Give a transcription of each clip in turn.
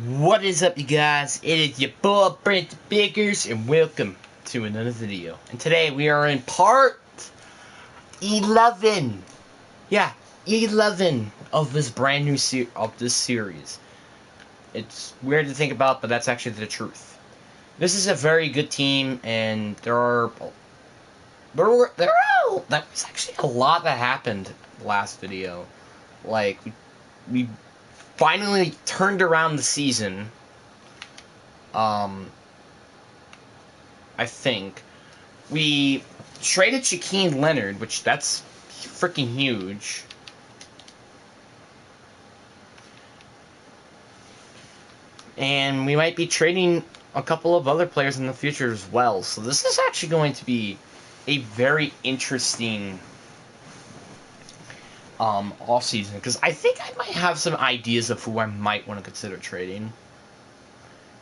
What is up, you guys? It is your boy Brent Biggers, and welcome to another video. And today we are in part 11. Yeah, 11 of this brand new series. It's weird to think about, but that's actually the truth. This is a very good team, and there was actually a lot that happened last video. Like we finally turned around the season. I think we traded Shaquille Leonard, which that's freaking huge. And we might be trading a couple of other players in the future as well. So this is actually going to be a very interesting off season, because I think I might have some ideas of who I might want to consider trading.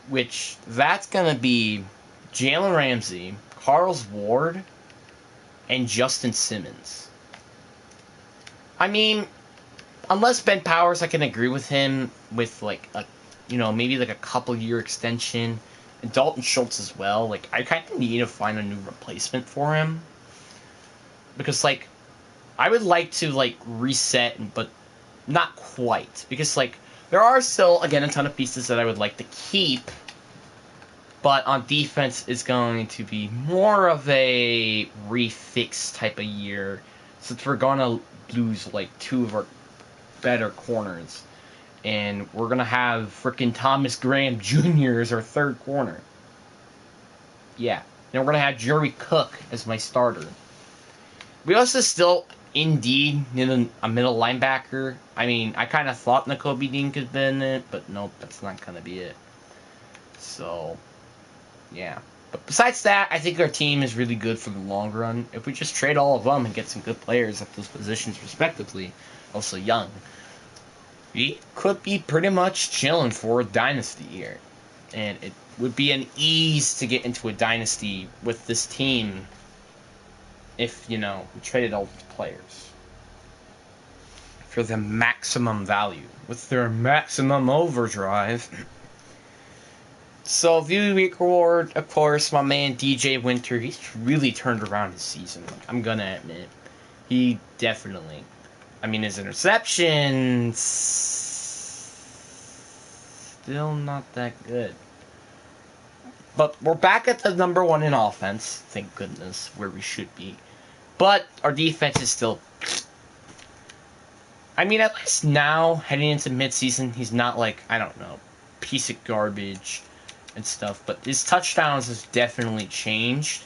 Which that's gonna be Jalen Ramsey, Carlos Ward, and Justin Simmons. I mean, unless Ben Powers, I can agree with him with like a, maybe like a couple year extension, and Dalton Schultz as well. Like, I kind of need to find a new replacement for him, because like I would like to like reset, but not quite, because like there are still again a ton of pieces that I would like to keep. But on defense, it's going to be more of a refix type of year, since we're going to lose like two of our better corners. And we're going to have frickin' Thomas Graham Jr. as our third corner. Yeah. Then we're going to have Jerry Cook as my starter. We also still, indeed, need a middle linebacker. I mean, I kind of thought Nakobe Dean could have been it, but nope, that's not going to be it. So... yeah. But besides that, I think our team is really good for the long run. If we just trade all of them and get some good players at those positions respectively, also young, we could be pretty much chilling for a dynasty here. And it would be an ease to get into a dynasty with this team if, we traded all these players for the maximum value, with their maximum overdrive. So, view record, of course, my man DJ Winter, he's really turned around his season. I'm gonna admit. He definitely. I mean, his interceptions... still not that good. But we're back at the number one in offense, thank goodness, where we should be. But our defense is still... I mean, at least now, heading into midseason, he's not like, I don't know, piece of garbage and stuff, but his touchdowns has definitely changed,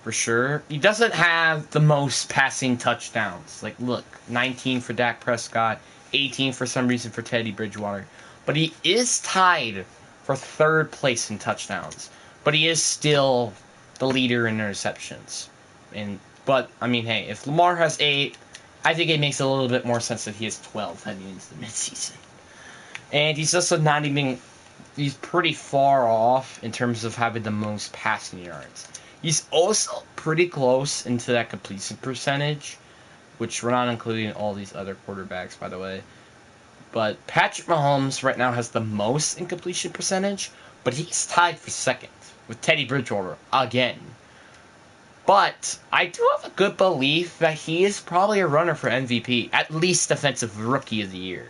for sure. He doesn't have the most passing touchdowns. Like, look, 19 for Dak Prescott, 18 for some reason for Teddy Bridgewater. But he is tied for third place in touchdowns. But he is still the leader in interceptions. But, I mean, hey, if Lamar has 8, I think it makes a little bit more sense that he has 12 heading into the midseason. And he's also not even... he's pretty far off in terms of having the most passing yards. He's also pretty close into that completion percentage, which we're not including all these other quarterbacks, by the way. But Patrick Mahomes right now has the most in completion percentage, but he's tied for second with Teddy Bridgewater again. But I do have a good belief that he is probably a runner for MVP, at least Defensive Rookie of the Year.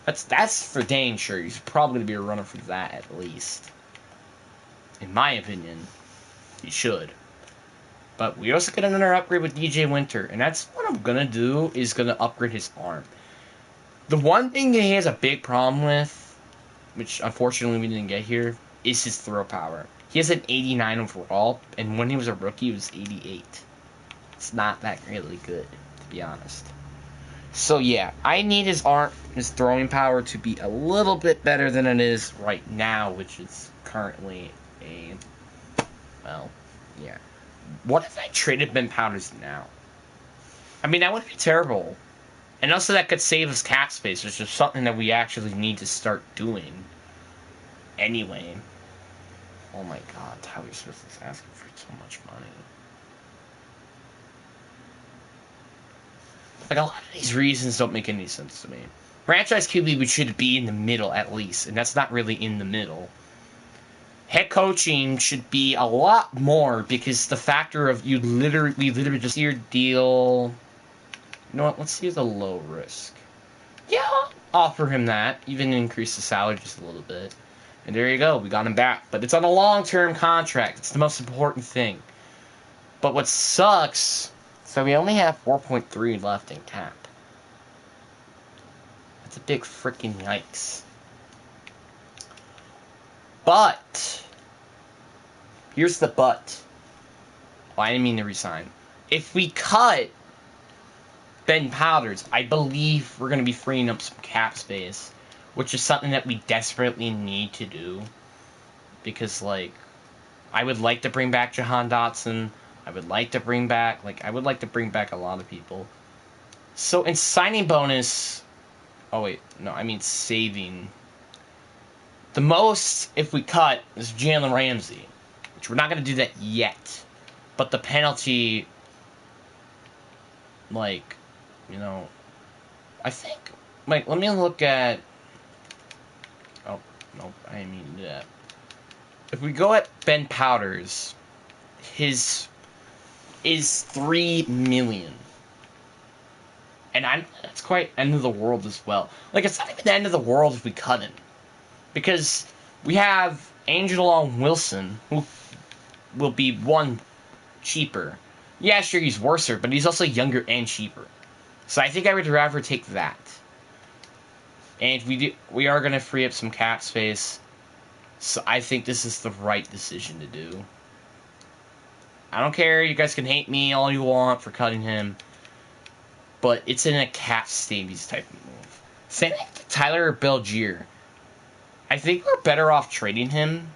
That's for dang sure. He's probably going to be a runner for that, at least. In my opinion, he should. But we also get another upgrade with DJ Winter, and that's what I'm going to do, is going to upgrade his arm. The one thing that he has a big problem with, which unfortunately we didn't get here, is his throw power. He has an 89 overall, and when he was a rookie, it was 88. It's not that really good, to be honest. So yeah, I need his throwing power to be a little bit better than it is right now, which is currently yeah. What if I traded Ben Powers now? I mean, that wouldn't be terrible. And also that could save us cap space, which is something that we actually need to start doing. Anyway. Oh my god, Tyler Smith is asking for so much money. Like, a lot of these reasons don't make any sense to me. Franchise QB, we should be in the middle at least, and that's not really in the middle. Head coaching should be a lot more because the factor of we literally just see your deal. You know what? Let's see the low risk. Yeah, offer him that. Even increase the salary just a little bit. And there you go. We got him back. But it's on a long-term contract. It's the most important thing. But what sucks, so we only have 4.3 left in cap. That's a big freaking yikes. But here's the but. Oh, I didn't mean to resign. If we cut Ben Powders, I believe we're going to be freeing up some cap space, which is something that we desperately need to do. Because, like, I would like to bring back Jahan Dotson. I would like to bring back, a lot of people. So, in signing bonus, oh wait, no, I mean saving. The most, if we cut, is Jalen Ramsey, which we're not going to do that yet. But the penalty, like, you know, I think, like, let me look at, oh, no, I didn't mean to do that. If we go at Ben Powders, his is $3 million. And that's quite end of the world as well. Like, it's not even the end of the world if we cut him. Because we have Angelo Wilson, who will be one cheaper. Yeah, sure, he's worser, but he's also younger and cheaper. So I think I would rather take that. And we are going to free up some cap space. So I think this is the right decision to do. I don't care, you guys can hate me all you want for cutting him. But it's in a cap stabies type of move. Same thing with Tyler Belgier. I think we're better off trading him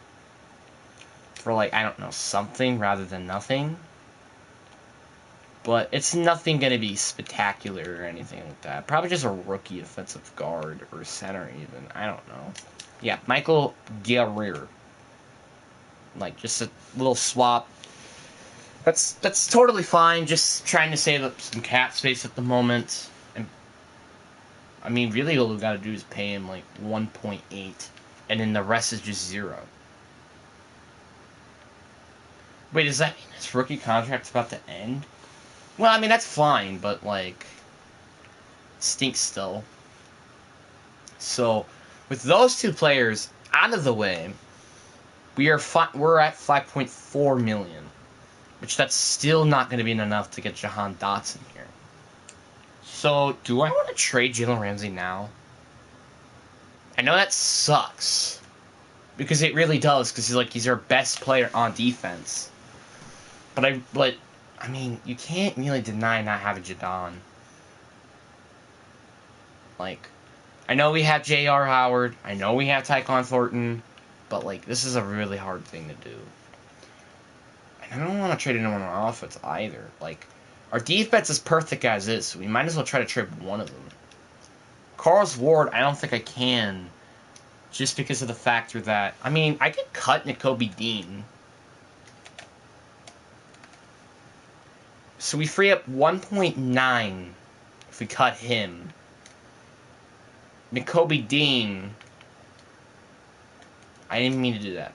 for, like, I don't know, something rather than nothing. But it's nothing going to be spectacular or anything like that. Probably just a rookie offensive guard or center even. I don't know. Yeah, Michael Guerrero. Like, just a little swap. That's totally fine. Just trying to save up some cap space at the moment. And I mean, really all we got to do is pay him, like, 1.8. And then the rest is just 0. Wait, does that mean his rookie contract's about to end? Well, I mean, that's fine, but, like, stinks still. So, with those two players out of the way, we're at 5.4 million, which that's still not going to be enough to get Jahan Dotson here. So, do I want to trade Jalen Ramsey now? I know that sucks, because it really does, because he's our best player on defense. But I mean, you can't really deny not having Jadon. Like, I know we have J.R. Howard, I know we have Tyquan Thornton, but, like, this is a really hard thing to do. And I don't want to trade anyone on offense either. Like, our defense is perfect as is, so we might as well try to trade one of them. Carlos Ward, I don't think I can, just because of the factor that, I mean, I could cut Nakobe Dean. So we free up 1.9 if we cut him. Nakobe Dean, I didn't mean to do that.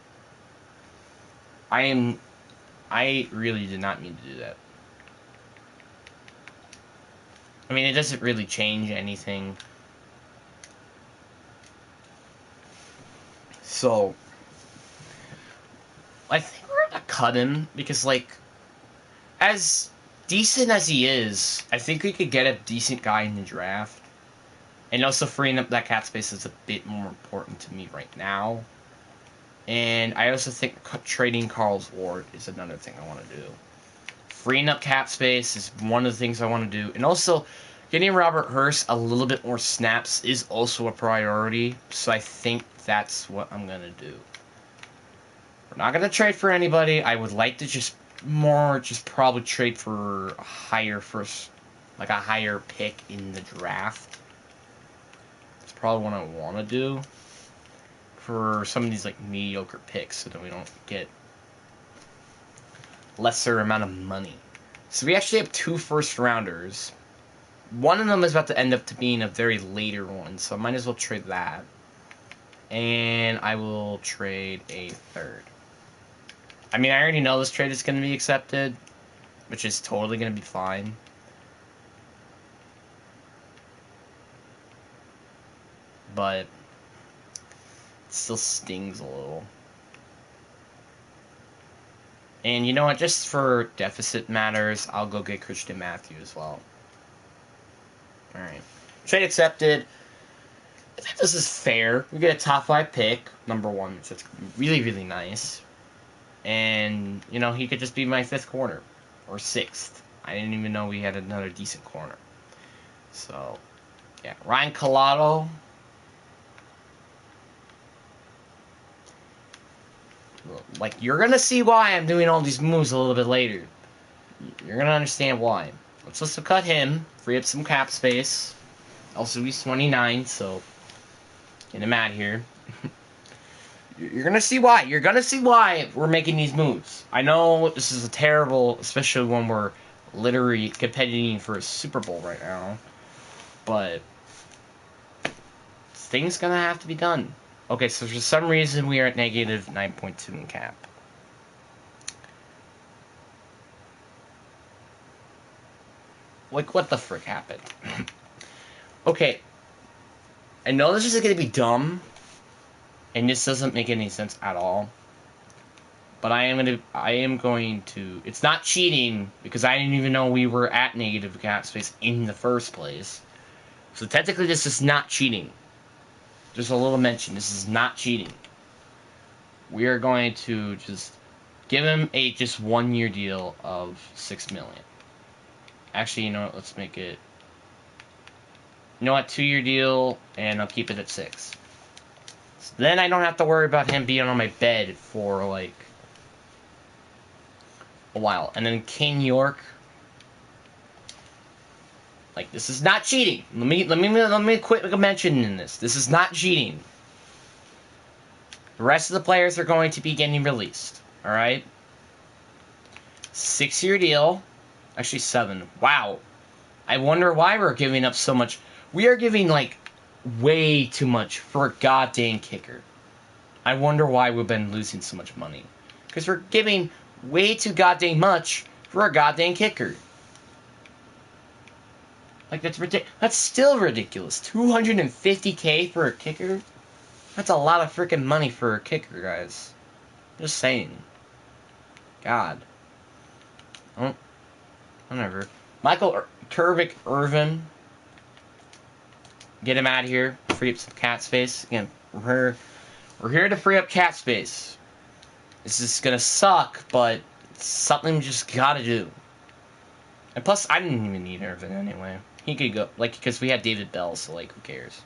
I really did not mean to do that. I mean, it doesn't really change anything. So, I think we're gonna cut him, because, like, as decent as he is, I think we could get a decent guy in the draft. And also freeing up that cap space is a bit more important to me right now. And I also think trading Carlos Ward is another thing I want to do. Freeing up cap space is one of the things I want to do. And also, getting Robert Hurst a little bit more snaps is also a priority. So I think that's what I'm going to do. We're not going to trade for anybody. I would like to just probably trade for a higher a higher pick in the draft. That's probably what I want to do for some of these, like, mediocre picks, so that we don't get lesser amount of money. So we actually have 2 first rounders, one of them is about to end up to being a very later one, so I might as well trade that. And I will trade a third. I mean, I already know this trade is going to be accepted, which is totally going to be fine. But it still stings a little. And you know what? Just for deficit matters, I'll go get Christian Matthew as well. Alright. Trade accepted. I think this is fair. We get a top 5 pick, number 1, so it's really, really nice. And, you know, he could just be my 5th corner. Or 6th. I didn't even know we had another decent corner. So, yeah. Ryan Collado. Like, you're gonna see why I'm doing all these moves a little bit later. You're gonna understand why. Let's just cut him. Free up some cap space. Also, he's 29, so get him out here. You're gonna see why. You're gonna see why we're making these moves. I know this is a terrible, especially when we're literally competing for a Super Bowl right now. But things gonna have to be done. Okay, so for some reason we are at negative 9.2 in cap. Like, what the frick happened? Okay, I know this is gonna be dumb, and this doesn't make any sense at all. But I am going to. It's not cheating because I didn't even know we were at negative cap space in the first place. So technically, this is not cheating. Just a little mention. This is not cheating. We are going to just give him a just 1-year deal of $6 million. Actually, you know what? Let's make it. You know what? 2-year deal, and I'll keep it at 6. So then I don't have to worry about him being on my bed for like a while. And then King York. Like, this is not cheating. Let me quit mentioning this. This is not cheating. The rest of the players are going to be getting released. Alright? 6-year deal. Actually, 7. Wow. I wonder why we're giving up so much. We are giving, like, way too much for a goddamn kicker. I wonder why we've been losing so much money. Because we're giving way too goddamn much for a goddamn kicker. Like, that's ridiculous. That's still ridiculous. $250K for a kicker? That's a lot of freaking money for a kicker, guys. Just saying. God. Oh. Whatever. Michael Turbic Irvin. Get him out of here. Free up some cat space. Again, we're here to free up cat space. This is gonna suck, but it's something we just gotta do. And plus, I didn't even need Irvin anyway. He could go, like, because we had David Bell, so, like, who cares?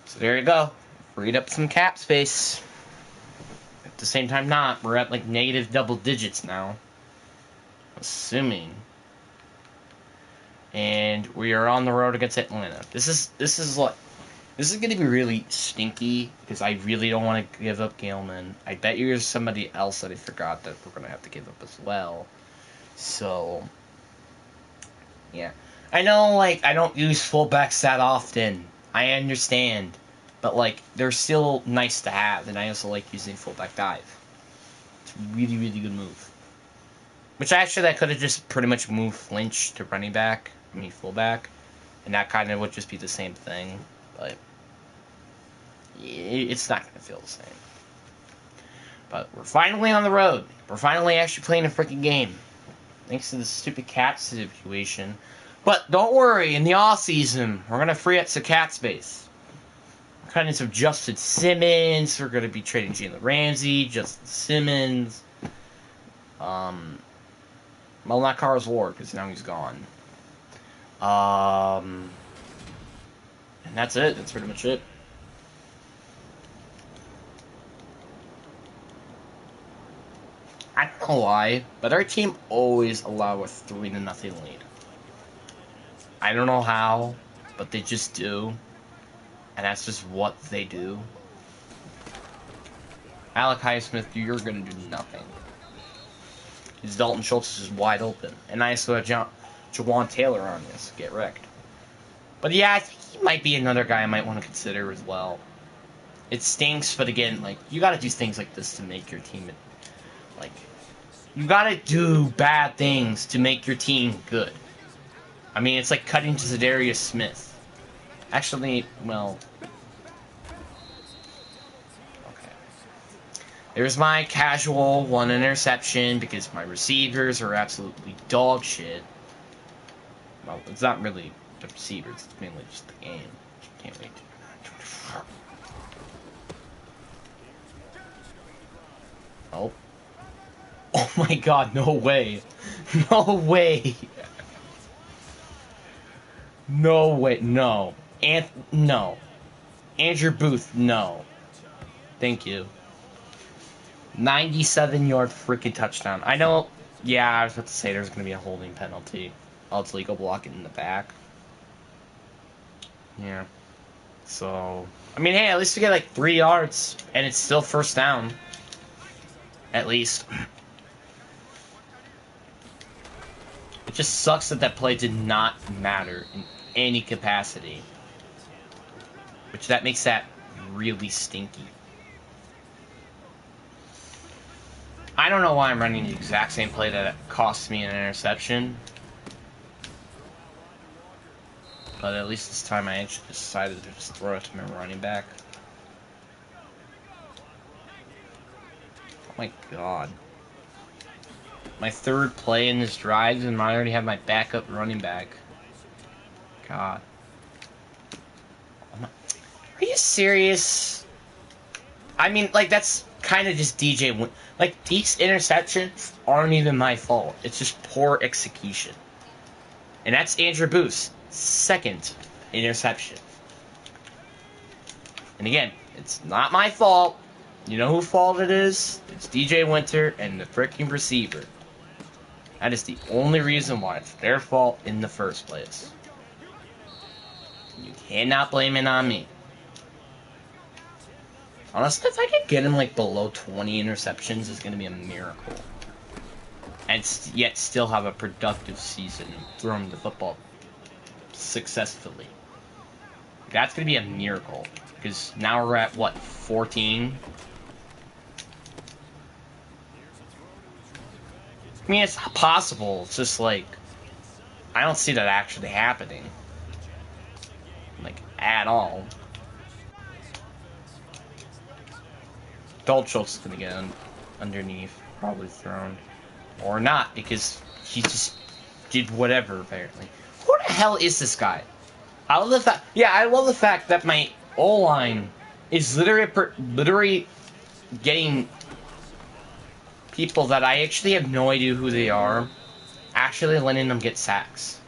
So there you go. Freed up some cap space. At the same time, not. We're at, like, negative double digits now. Assuming. And we are on the road against Atlanta. This is going to be really stinky, because I really don't want to give up Galeman. I bet you there's somebody else that I forgot that we're going to have to give up as well. So, yeah. I know, like, I don't use fullbacks that often. I understand. But, like, they're still nice to have, and I also like using fullback dive. It's a really, really good move. Which, actually, I could have just pretty much moved Flinch to running back. I mean, fullback. And that kind of would just be the same thing. But it's not going to feel the same. But we're finally on the road. We're finally actually playing a freaking game. Thanks to the stupid cat situation. But don't worry, in the off-season, we're going to free up some cat space. We're cutting some Justin Simmons. We're going to be trading Jalen Ramsey, Justin Simmons. Well, not Carlos Ward, because now he's gone. And that's it. That's pretty much it. I don't know why, but our team always allow a 3-0 lead. I don't know how, but they just do. And that's just what they do. Alec Highsmith, you're going to do nothing. Because Dalton Schultz is just wide open. And I still have Jawan Taylor on this. Get wrecked. But yeah, I think he might be another guy I might want to consider as well. It stinks, but again, like, you gotta do things like this to make your team, like, you gotta do bad things to make your team good. I mean, it's like cutting to Zadarius Smith. Actually, well... Okay. There's my casual 1 interception because my receivers are absolutely dog shit. Well, it's not really the receivers, it's mainly just the game. Can't wait. Oh. Oh my god, no way. No way. No way, no. No. Andrew Booth, no. Thank you. 97-yard freaking touchdown. I know, yeah, I was about to say there's going to be a holding penalty. Oh, it's legal blocking in the back. Yeah. So, I mean, hey, at least we get like 3 yards, and it's still first down. At least. It just sucks that that play did not matter in any capacity. Which that makes that really stinky. I don't know why I'm running the exact same play that cost me an interception. But at least this time I actually decided to just throw it to my running back. Oh my god. My 3rd play in this drive, and I already have my backup running back. God. Are you serious? I mean, like, that's kind of just DJ. Like, these interceptions aren't even my fault. It's just poor execution. And that's Andrew Booth's 2nd interception. And again, it's not my fault. You know whose fault it is? It's DJ Winter and the freaking receiver. That is the only reason why it's their fault in the first place. You cannot blame it on me. Honestly, if I could get him like below 20 interceptions, it's going to be a miracle. And yet still have a productive season and throw him the football successfully. That's going to be a miracle. Because now we're at, what, 14? I mean, it's not possible. It's just like, I don't see that actually happening. Like, at all. Dolchuk's gonna get underneath, probably thrown. Or not, because he just did whatever, apparently. Who the hell is this guy? I love the fact, yeah, I love the fact that my O-line is literally getting people that I actually have no idea who they are, actually letting them get sacks.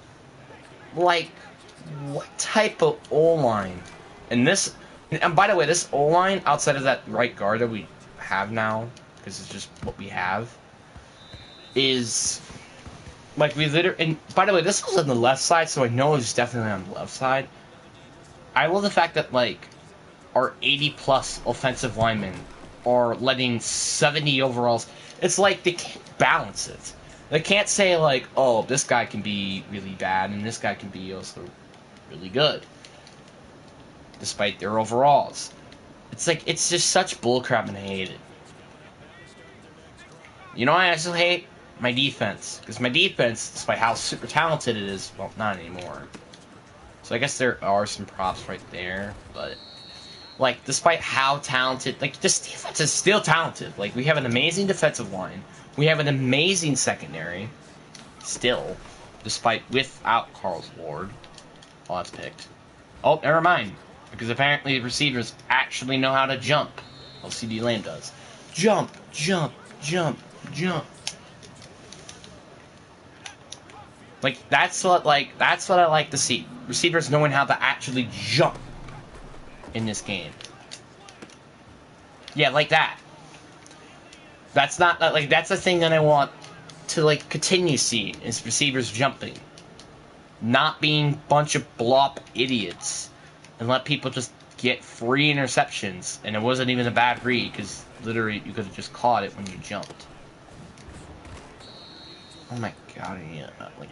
Like, what type of O-line? And this, and by the way, this O-line, outside of that right guard that we have now, because it's just what we have, is, like, we literally, and by the way, this was on the left side, so I know it's definitely on the left side. I love the fact that, like, our 80-plus offensive linemen are letting 70 overalls. It's like they can't balance it. They can't say, like, oh, this guy can be really bad, and this guy can be also really good, despite their overalls. It's like, it's just such bullcrap, and I hate it. You know what I actually hate? My defense. Because my defense, despite how super talented it is, well, not anymore. So I guess there are some props right there, but, like, despite how talented, like, this defense is still talented. Like, we have an amazing defensive line. We have an amazing secondary. Still. Despite, without Carl's Ward. Oh, that's picked. Oh, never mind. Because apparently receivers actually know how to jump. Well, CD Lamb does. Jump, jump, jump, jump. Like, that's what I like to see. Receivers knowing how to actually jump in this game. Yeah, like that. That's not, like, that's the thing that I want to, like, continue seeing, is receivers jumping. Not being a bunch of blop idiots. And let people just get free interceptions. And it wasn't even a bad read, because literally you could have just caught it when you jumped. Oh my god, yeah, like...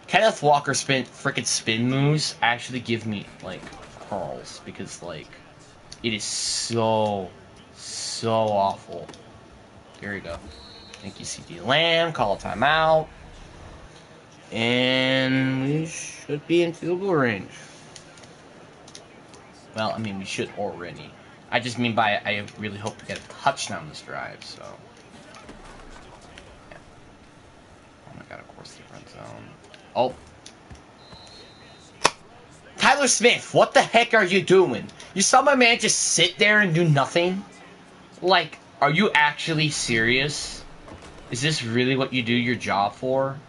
Kenneth Walker freaking spin moves actually give me like curls because like it is so awful. Here we go. Thank you, CD Lamb. Call a timeout. And we should be in field goal range. Well, I mean, we should already. I just mean by I really hope to get a touchdown this drive, so. Yeah. Oh my god, of course, the red zone. Oh. Tyler Smith, what the heck are you doing? You saw my man just sit there and do nothing? Like, are you actually serious? Is this really what you do your job for?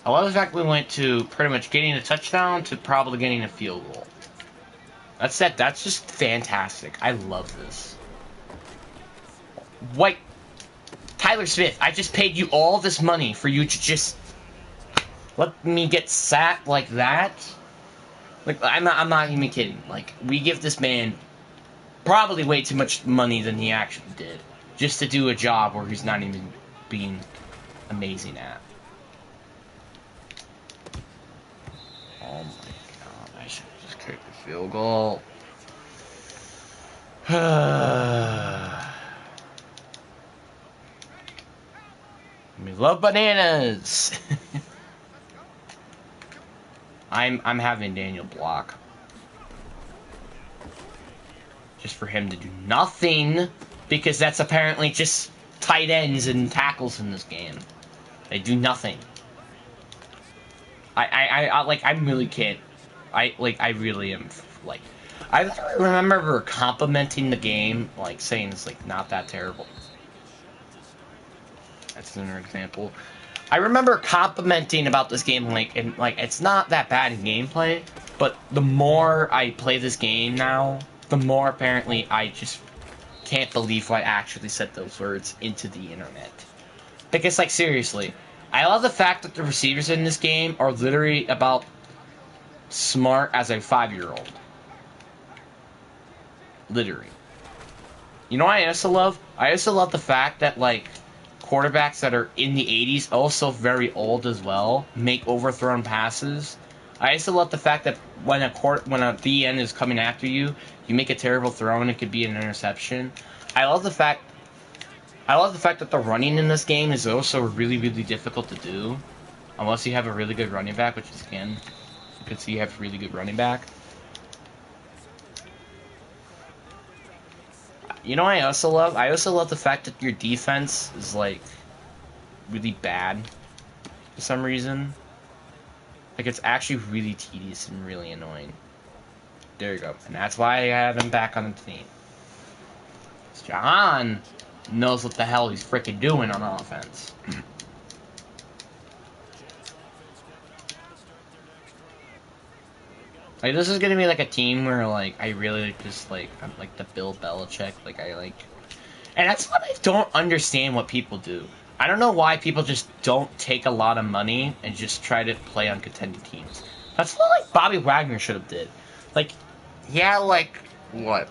I love the fact we went to pretty much getting a touchdown to probably getting a field goal. That's just fantastic. I love this. Wait, Tyler Smith, I just paid you all this money for you to just let me get sacked like that? Like, I'm not even kidding. Like, we give this man probably way too much money than he actually did. Just to do a job where he's not even being amazing at. Oh my god, I should just kick the field goal. We love bananas. I'm having Daniel block. Just for him to do nothing, because that's apparently just tight ends and tackles in this game. They do nothing. I like, I really can't. I really am, like, I remember complimenting the game, like, saying it's, like, not that terrible. That's another example. I remember complimenting about this game, like, and, like, it's not that bad in gameplay, but the more I play this game now, the more apparently I just can't believe I actually said those words into the internet. Because, like, seriously, I love the fact that the receivers in this game are literally about smart as a 5-year-old. Literally. You know what I also love? I also love the fact that, like, quarterbacks that are in the 80s, also very old as well, make overthrown passes. I also love the fact that when a DN is coming after you, you make a terrible throw and it could be an interception. I love the fact that the running in this game is also really, really difficult to do, unless you have a really good running back, which is, again, you can see you have a really good running back. You know what I also love? I also love the fact that your defense is, like, really bad for some reason. Like, it's actually really tedious and really annoying. There you go. And that's why I have him back on the team. John knows what the hell he's freaking doing on offense. Like, this is gonna be like a team where, like, I really just, like, I'm like the Bill Belichick, like, I like... And that's what I don't understand what people do. I don't know why people just don't take a lot of money and just try to play on contending teams. That's what, like, Bobby Wagner should have did. Like, yeah, like, what?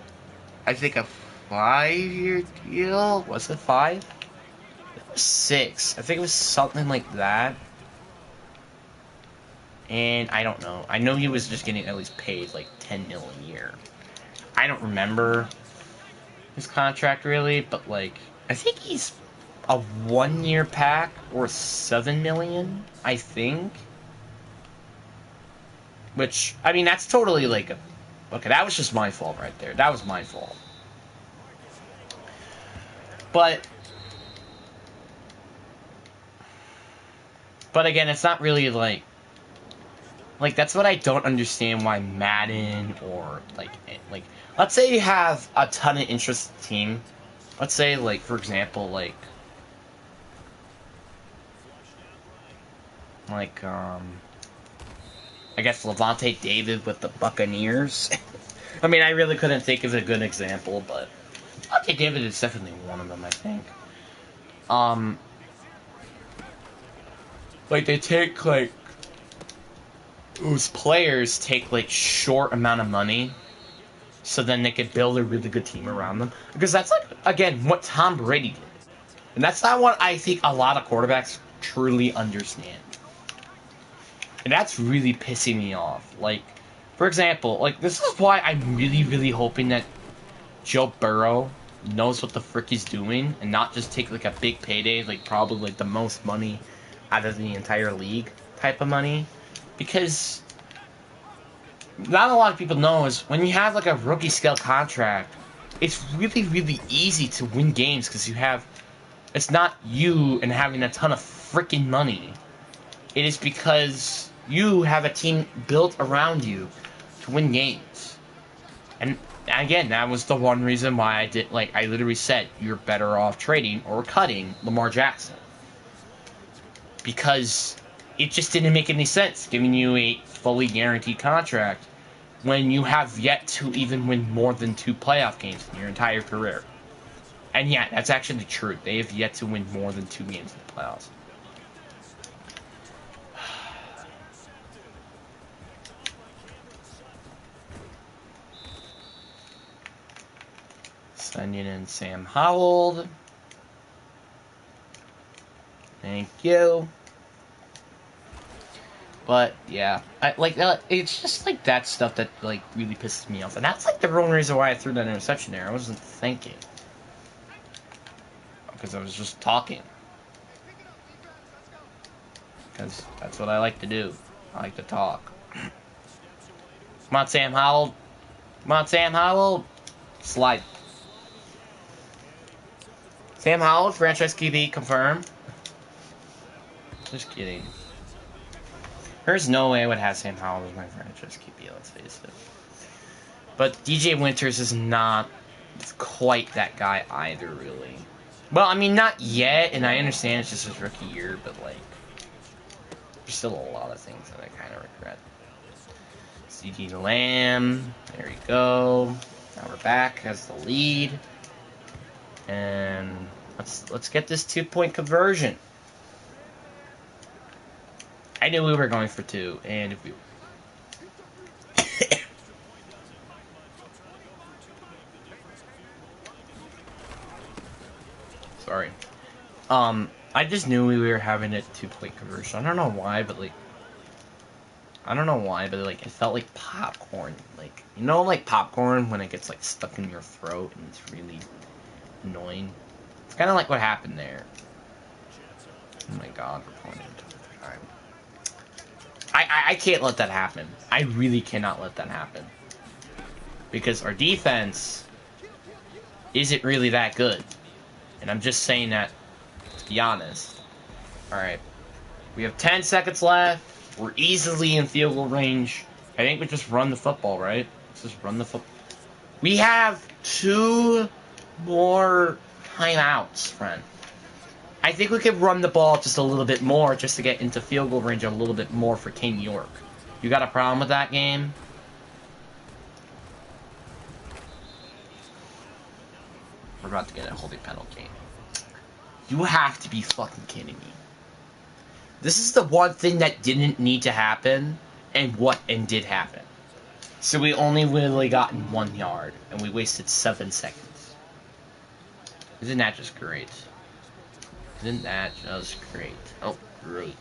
I think a 5-year deal? Was it 5? It was 6. I think it was something like that. And I don't know. I know he was just getting at least paid like 10 mil a year. I don't remember his contract really, but like I think he's a 1-year pack or 7 million, I think. Which, I mean, that's totally like a... Okay, that was just my fault right there. That was my fault. But again, it's not really like... Like, that's what I don't understand why Madden or, like, let's say you have a ton of interest in the team. Let's say, like, for example, like, I guess Levante David with the Buccaneers. I mean, I really couldn't think of a good example, but Levante David is definitely one of them, I think. Like, they take, like, whose players take, like, short amount of money, so then they could build a really good team around them. Because that's, like, again, what Tom Brady did. And that's not what I think a lot of quarterbacks truly understand. And that's really pissing me off. Like, for example, like, this is why I'm really, really hoping that Joe Burrow knows what the frick he's doing and not just take, like, a big payday, like, probably, like, the most money out of the entire league type of money. Because not a lot of people know is when you have, like, a rookie scale contract, it's really, really easy to win games because you have... It's not you and having a ton of freaking money. It is because you have a team built around you to win games. And again, that was the one reason why I did, like, I literally said, you're better off trading or cutting Lamar Jackson. Because it just didn't make any sense giving you a fully guaranteed contract when you have yet to even win more than 2 playoff games in your entire career. And yeah, that's actually true. They have yet to win more than 2 games in the playoffs. Sending in Sam Howell. Thank you. But yeah, it's just like that stuff that like really pisses me off, and that's like the only reason why I threw that interception there. I wasn't thinking because I was just talking. Because that's what I like to do. I like to talk. Come on, Sam Howell. Come on, Sam Howell. Slide. Sam Howell, franchise QB, confirm. Just kidding. There's no way I would have Sam Howell as my franchise QB, let's face it. But DJ Winters is not quite that guy either, really. Well, I mean, not yet, and I understand it's just his rookie year, but, like, there's still a lot of things that I kind of regret. CD Lamb, there you go. Now we're back as the lead. And let's get this 2-point conversion. I knew we were going for 2, and if we... Sorry. I just knew we were having a 2-point conversion. I don't know why, but like... it felt like popcorn. Like, you know, like popcorn when it gets, like, stuck in your throat and it's really annoying? It's kind of like what happened there. Oh my god, we're playing into overtime. I can't let that happen. I really cannot let that happen. Because our defense isn't really that good. And I'm just saying that to be honest. Alright. We have 10 seconds left. We're easily in field goal range. I think we just run the football, right? Let's just run the football. We have 2 more timeouts, friend. I think we could run the ball just a little bit more just to get into field goal range a little bit more for King York. You got a problem with that game? We're about to get a holding penalty. You have to be fucking kidding me. This is the one thing that didn't need to happen and did happen. So we only really gotten 1 yard and we wasted 7 seconds. Isn't that just great? Isn't that just great? Oh, great.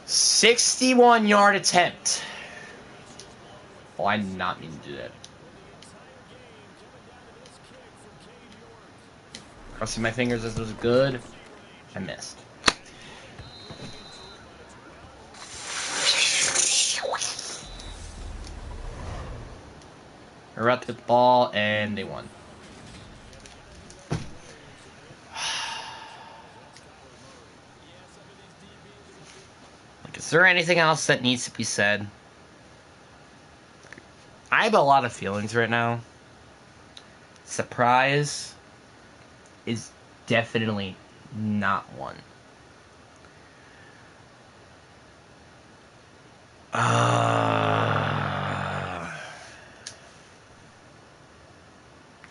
61-yard attempt. Oh, I did not mean to do that. Crossing my fingers as it was good. I missed. They're about to get the ball, and they won. Is there anything else that needs to be said? I have a lot of feelings right now. Surprise is definitely not one. I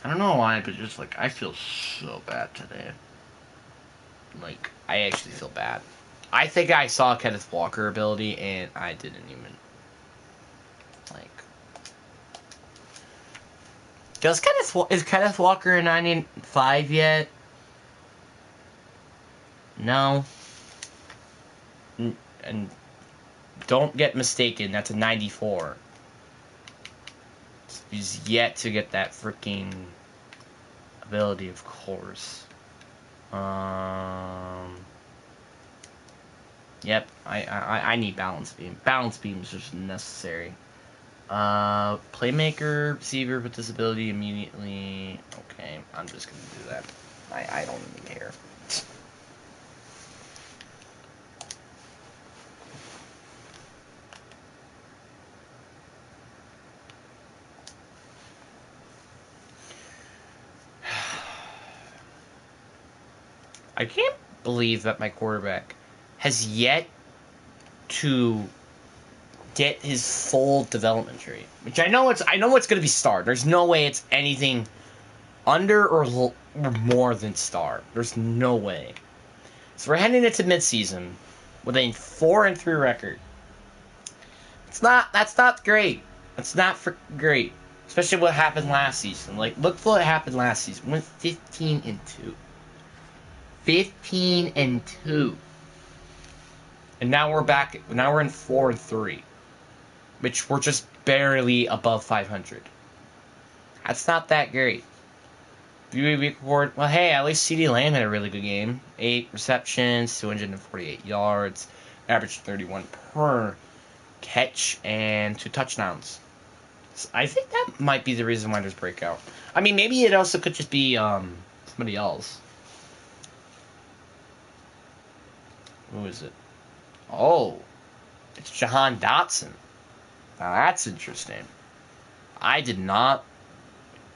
don't know why, but just like I feel so bad today. Like, I actually feel bad. I think I saw Kenneth Walker ability, and I didn't even, like... Is Kenneth Walker in 95 yet? No. And don't get mistaken, that's a 94. He's yet to get that freaking ability, of course. Yep, I need balance beam. Balance beam is just necessary. Playmaker, receiver with this ability immediately. Okay, I'm just gonna do that. I don't even care. I can't believe that my quarterback has yet to get his full development tree. Which I know it's gonna be star. There's no way it's anything under or more than star. There's no way. So we're heading into midseason with a 4-3 record. That's not great. That's not great. Especially what happened last season. Like, look what happened last season. We went 15-2. 15-2. And now we're back. Now we're in 4-3. Which we're just barely above 500. That's not that great. We record. Well, hey, at least CD Lamb had a really good game. 8 receptions, 248 yards, average 31 per catch, and 2 touchdowns. So I think that might be the reason why there's breakout. I mean, maybe it also could just be somebody else. Who is it? Oh, it's Jahan Dotson. Now that's interesting. I did not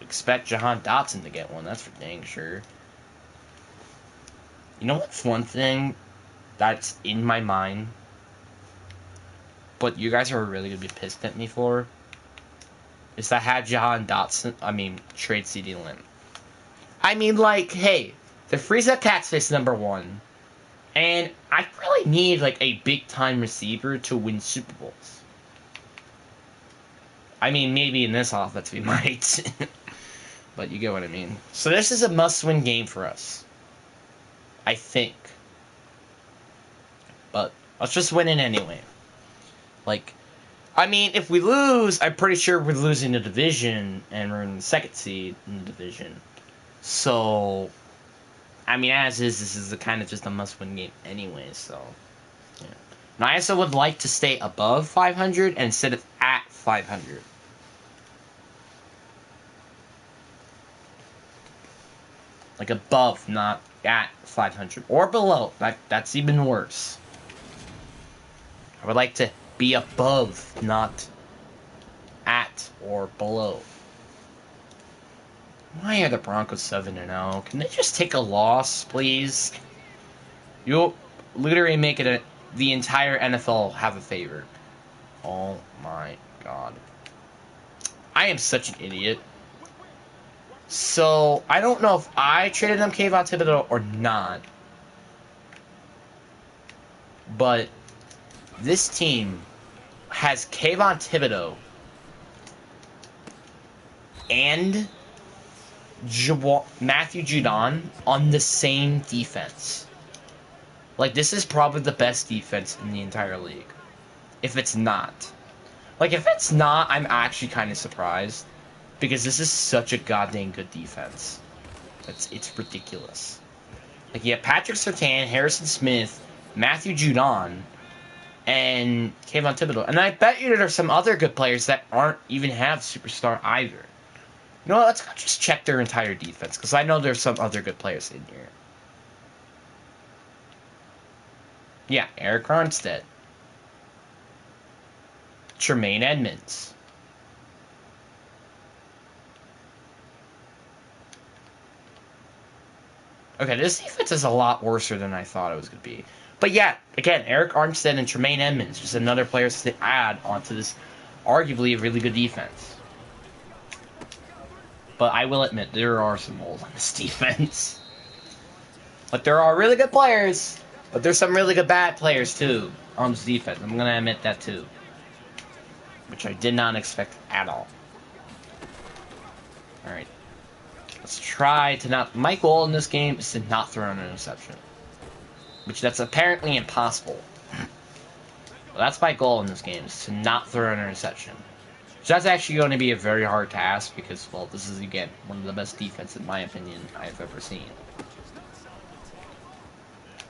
expect Jahan Dotson to get one. That's for dang sure. You know what's one thing that's in my mind, but you guys are really gonna be pissed at me for? Is that I had Jahan Dotson. I mean, trade CD Lamb. I mean, like, hey, the Frieza Cat's face #1, and I really need like a big time receiver to win Super Bowls. I mean, maybe in this offense we might. But you get what I mean. So this is a must-win game for us. I think. But let's just win it anyway. Like, I mean, if we lose, I'm pretty sure we're losing the division, and we're in the 2nd seed in the division. So, I mean, as is, this is kind of just a must-win game anyway, so. Yeah. Now, I also would like to stay above 500 instead of at 500. Like above, not at 500. Or below. That's even worse. I would like to be above, not at or below. Why are the Broncos 7-0? Can they just take a loss, please? You'll literally make it the entire NFL have a favor. Oh my god. I am such an idiot. So, I don't know if I traded them Kayvon Thibodeau or not. But this team has Kayvon Thibodeau and Matthew Judon on the same defense. Like, this is probably the best defense in the entire league. If it's not. Like, if it's not, I'm actually kind of surprised. Because this is such a goddamn good defense. It's ridiculous. Like, you have Patrick Surtain, Harrison Smith, Matthew Judon, and Kayvon Thibodeau. And I bet you there are some other good players that aren't even have superstar either. You know what? Let's go just check their entire defense. Because I know there's some other good players in here. Yeah, Eric Armstead. Tremaine Edmonds. Okay, this defense is a lot worse than I thought it was going to be. But yeah, again, Eric Armstead and Tremaine Edmonds, just another players to add onto this arguably a really good defense. But I will admit, there are some holes on this defense. But there are really good players, but there's some really good bad players too on this defense. I'm going to admit that too. Which I did not expect at all. Alright. Let's try to not... My goal in this game is to not throw an interception. which that's apparently impossible. Well, that's my goal in this game, is to not throw an interception. So that's actually going to be a very hard task because, well, this is, again, one of the best defense, in my opinion, I've ever seen.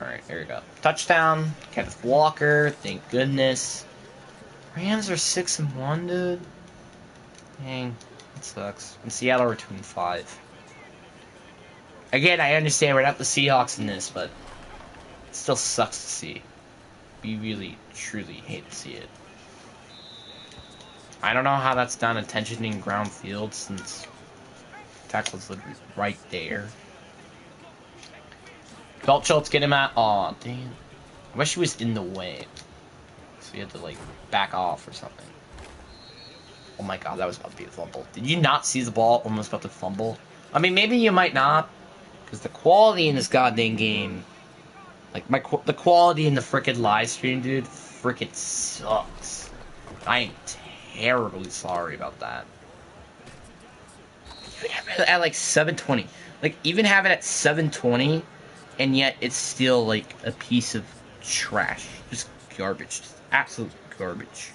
Alright, here we go. Touchdown. Kenneth Walker. Thank goodness. Rams are 6-1, dude. Dang. That sucks. And Seattle are 2-5. Again, I understand we're not the Seahawks in this, but it still sucks to see. We really, truly hate to see it. I don't know how that's not attention in ground field since tackle's literally right there. Belt Schultz, get him out. Aw, damn. I wish he was in the way. So you had to, like, back off or something. Oh my god, that was about to be a fumble. Did you not see the ball almost about to fumble? I mean, maybe you might not. Because the quality in this goddamn game... Like, the quality in the frickin' live stream, dude, frickin' sucks. I am terribly sorry about that. Even have it at, like, 720. Like, even have it at 720... And yet, it's still, like, a piece of trash. Just garbage. Just absolute garbage.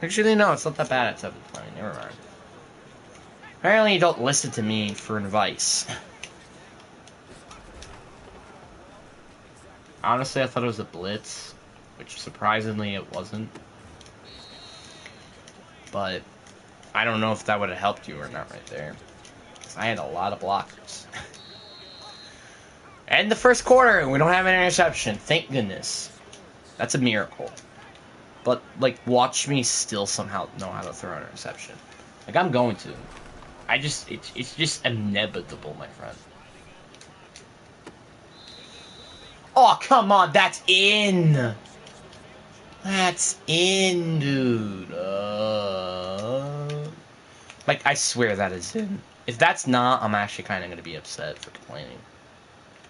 Actually, no, it's not that bad at 720. Never mind. Apparently, you don't listen to me for advice. Honestly, I thought it was a blitz. Which, surprisingly, it wasn't. But, I don't know if that would have helped you or not right there. Because I had a lot of blockers. And the first quarter, and we don't have an interception. Thank goodness. That's a miracle. But, like, watch me still somehow know how to throw an interception. Like, I'm going to. It's just inevitable, my friend. Oh, come on, that's in! That's in, dude. Like, I swear that is in. If that's not, I'm actually kind of going to be upset for complaining.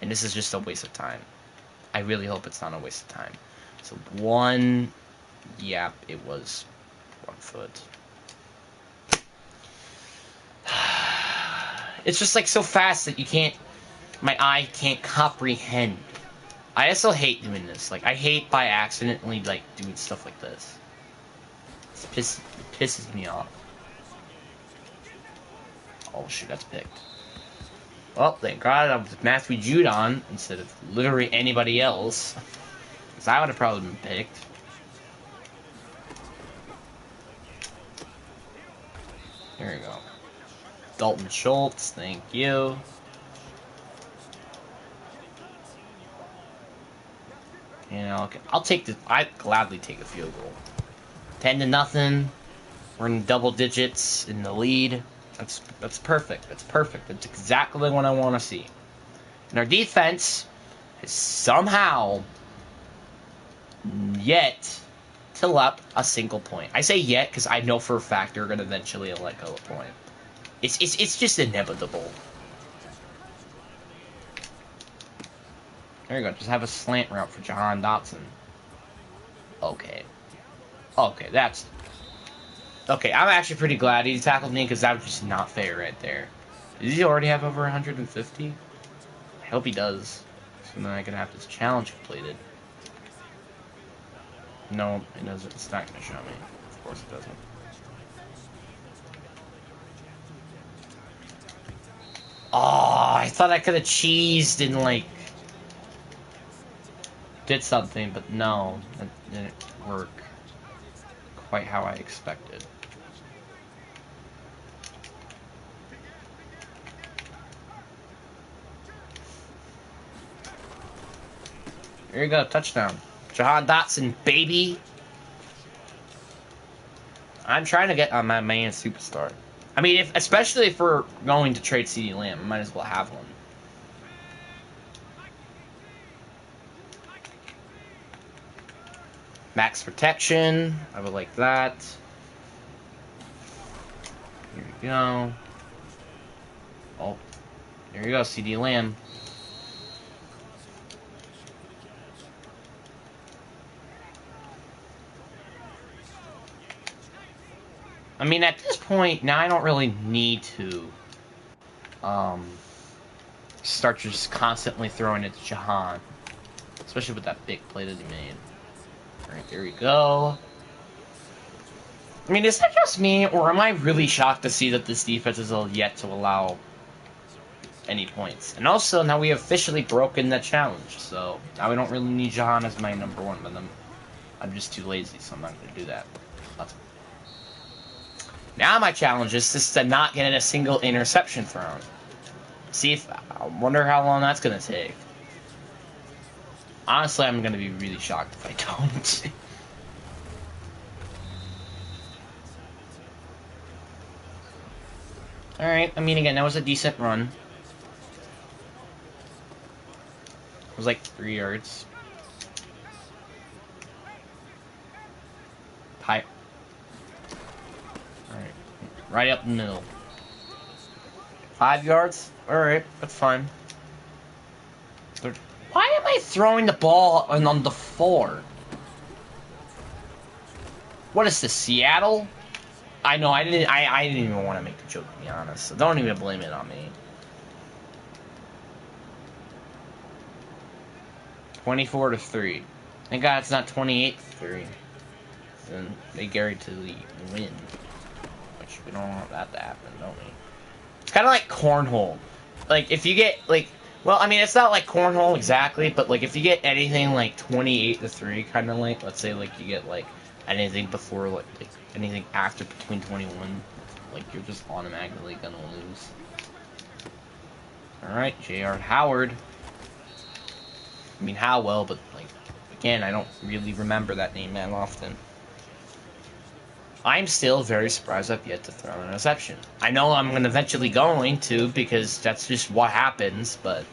And this is just a waste of time. I really hope it's not a waste of time. So one... Yeah, it was 1 foot. It's just like so fast that you can't... My eye can't comprehend. I also hate doing this. Like, I hate by accidentally, like, doing stuff like this. It pisses me off. Oh, shoot, that's picked. Well, thank God I was Matthew Judon instead of literally anybody else. Because I would have probably been picked. There you go. Dalton Schultz, thank you. You know, I'll take this. I'd gladly take a field goal. 10-0. We're in double digits in the lead. That's perfect. That's perfect. That's exactly what I want to see. And our defense has somehow yet to let a single point. I say yet because I know for a fact they're going to eventually let go a point. It's just inevitable. There you go. Just have a slant route for Jahan Dotson. Okay. Okay, that's... Okay, I'm actually pretty glad he tackled me because that was just not fair right there. Does he already have over 150? I hope he does. So then I can have this challenge completed. No, it doesn't. It's not going to show me. Of course it doesn't. Oh, I thought I could have cheesed and, like, did something, but no, that didn't work quite how I expected. Here you go, touchdown. Jahan Dotson, baby. I'm trying to get on my man superstar. I mean, especially if we're going to trade CeeDee Lamb, I might as well have one. Max protection. I would like that. Here we go. Oh, there you go, CeeDee Lamb. I mean, at this point, now I don't really need to start just constantly throwing it to Jahan. Especially with that big play that he made. Alright, there we go. I mean, is that just me, or am I really shocked to see that this defense is yet to allow any points? And also, now we have officially broken the challenge, so now we don't really need Jahan as my number one, but I'm just too lazy, so I'm not going to do that. Now my challenge is just to not get a single interception thrown. See if... I wonder how long that's going to take. Honestly, I'm going to be really shocked if I don't. Alright, I mean, again, that was a decent run. It was like 3 yards. High. Alright. Right up the middle. 5 yards? Alright, that's fine. Why am I throwing the ball on the 4? What is this, Seattle? I know, I didn't even want to make the joke, to be honest. So don't even blame it on me. 24-3. Thank God it's not 28-3. Then they guarantee win. Which we don't want that to happen, don't we? It's kind of like cornhole. Like, if you get, like... Well, I mean, it's not like cornhole exactly, but, like, if you get anything like 28-3, kind of like... Let's say, like, you get, like, anything before, like anything after between 21, like, you're just automatically gonna lose. Alright, J.R. Howard. I mean, how well, but, like, again, I don't really remember that name that often. I'm still very surprised I've yet to throw an interception. I know I'm eventually going to, because that's just what happens, but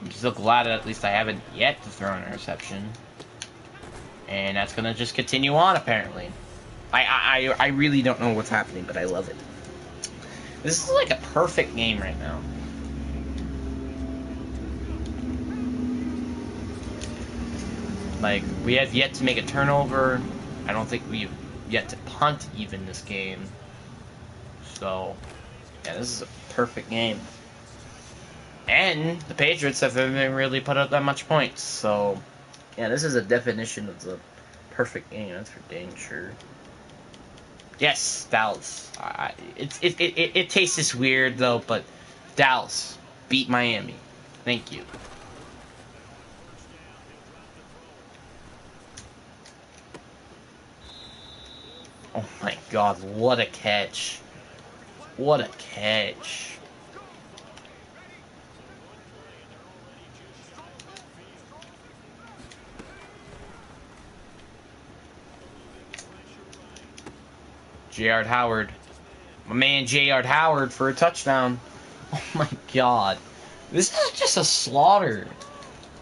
I'm still glad that at least I haven't yet to throw an interception. And that's gonna just continue on, apparently. I really don't know what's happening, but I love it. This is like a perfect game right now. Like, we have yet to make a turnover. I don't think we've yet to punt even this game. So, yeah, this is a perfect game. And the Patriots haven't really put up that much points. So, yeah, this is a definition of the perfect game. That's for dang sure. Yes, Dallas. It tastes weird though, but Dallas beat Miami. Thank you. Oh my God! What a catch! What a catch! J.R. Howard. My man J.R. Howard for a touchdown. Oh my God. This is just a slaughter.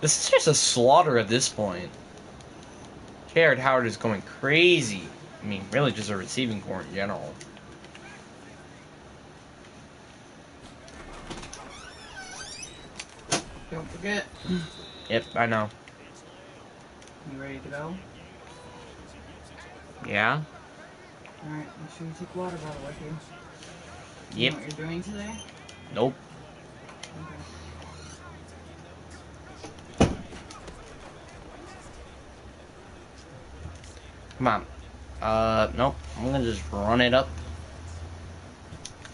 This is just a slaughter at this point. J.R. Howard is going crazy. I mean, really just a receiving core in general. Don't forget. Yep, I know. You ready to go? Yeah? Alright, make sure you take water bottle with you. Yep. You know what you're doing today? Nope. Okay. Come on. Nope. I'm gonna just run it up.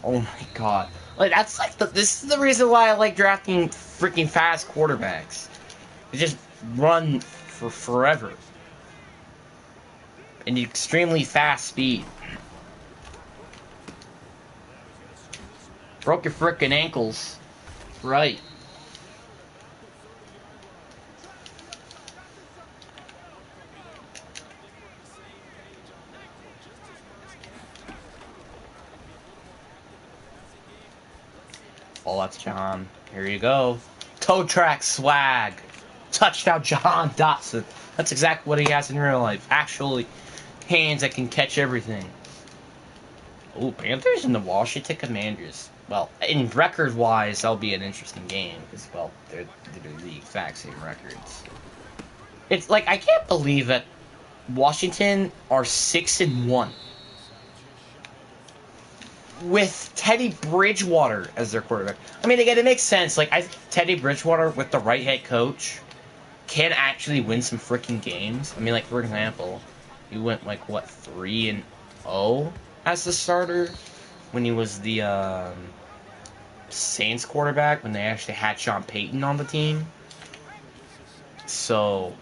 Oh my God. Like, that's like this is the reason why I like drafting freaking fast quarterbacks. They just run for forever. And extremely fast speed. Broke your frickin' ankles. Right. Oh, that's John. Here you go. Toe track swag. Touchdown, Jahan Dotson. That's exactly what he has in real life. Actually, hands that can catch everything. Ooh, Panthers and the Washington Commanders. Well, in record-wise, that'll be an interesting game. Because, well, they're the exact same records. It's like, I can't believe that Washington are 6-1. with Teddy Bridgewater as their quarterback. I mean, again, it makes sense. Like, Teddy Bridgewater with the right head coach can actually win some freaking games. I mean, like, for example, he went, like, what, 3-0 as the starter when he was the Saints quarterback, when they actually had Sean Payton on the team. So,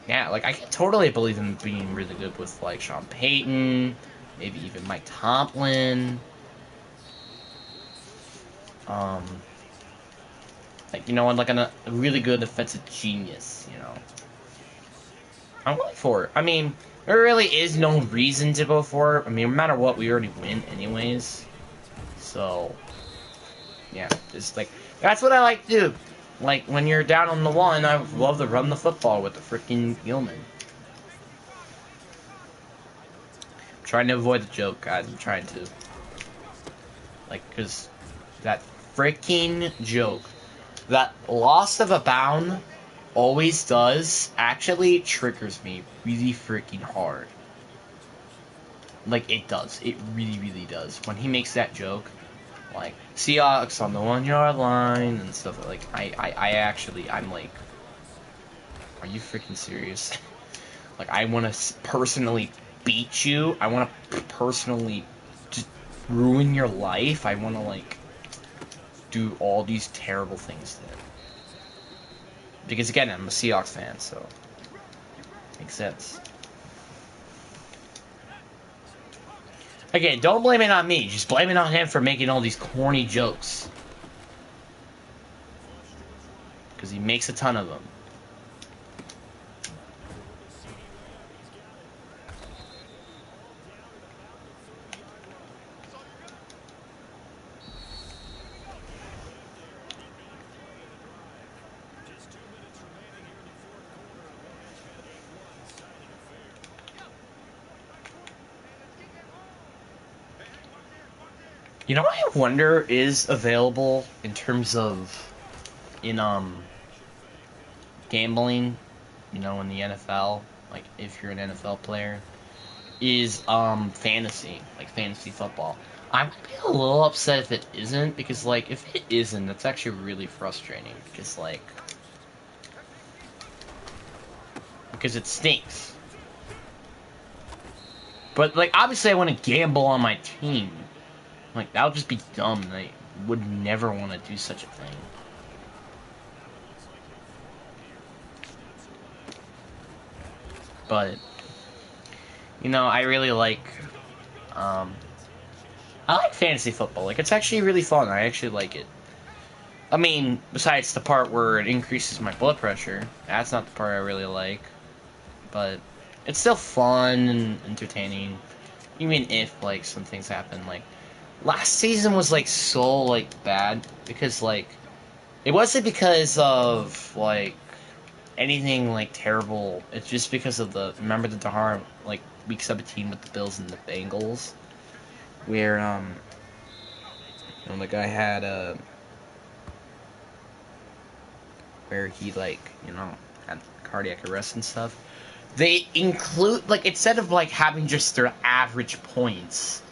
yeah, like, I can totally believe him being really good with, like, Sean Payton, maybe even Mike Tomlin. Like, you know, like a really good offensive genius, you know. I'm going for it. I mean, there really is no reason to go for it. I mean, no matter what, we already win anyways. So, yeah, it's like, that's what I like to do. Like, when you're down on the one, I love to run the football with the freaking Gilman. I'm trying to avoid the joke, guys. I'm trying to. Like, because that freaking joke, that loss of a bound always does, actually triggers me really freaking hard. Like, it does. It really, really does. When he makes that joke, like, Seahawks on the 1 yard line and stuff, like, I'm like, are you freaking serious? Like, I want to personally beat you. I want to personally just ruin your life. I want to, like, do all these terrible things to him. Because, again, I'm a Seahawks fan, so makes sense. Again, don't blame it on me. Just blame it on him for making all these corny jokes. Because he makes a ton of them. You know what I wonder is available in terms of gambling, you know, in the NFL, like if you're an NFL player, is fantasy, like fantasy football. I'm gonna be a little upset if it isn't, because like if it isn't, that's actually really frustrating, because it stinks. But like obviously I want to gamble on my team. Like, that would just be dumb. I would never want to do such a thing. But, you know, I really like, I like fantasy football. Like, it's actually really fun. I actually like it. I mean, besides the part where it increases my blood pressure, that's not the part I really like. But, it's still fun and entertaining. Even if, like, some things happen, like, last season was, like, so, like, bad, because, like, it wasn't because of, like, anything, like, terrible. It's just because of remember the Dahar, like, Week 17 with the Bills and the Bengals, where, you know, the guy had, where he, like, you know, had cardiac arrest and stuff. They include, like, instead of, like, having just their average points,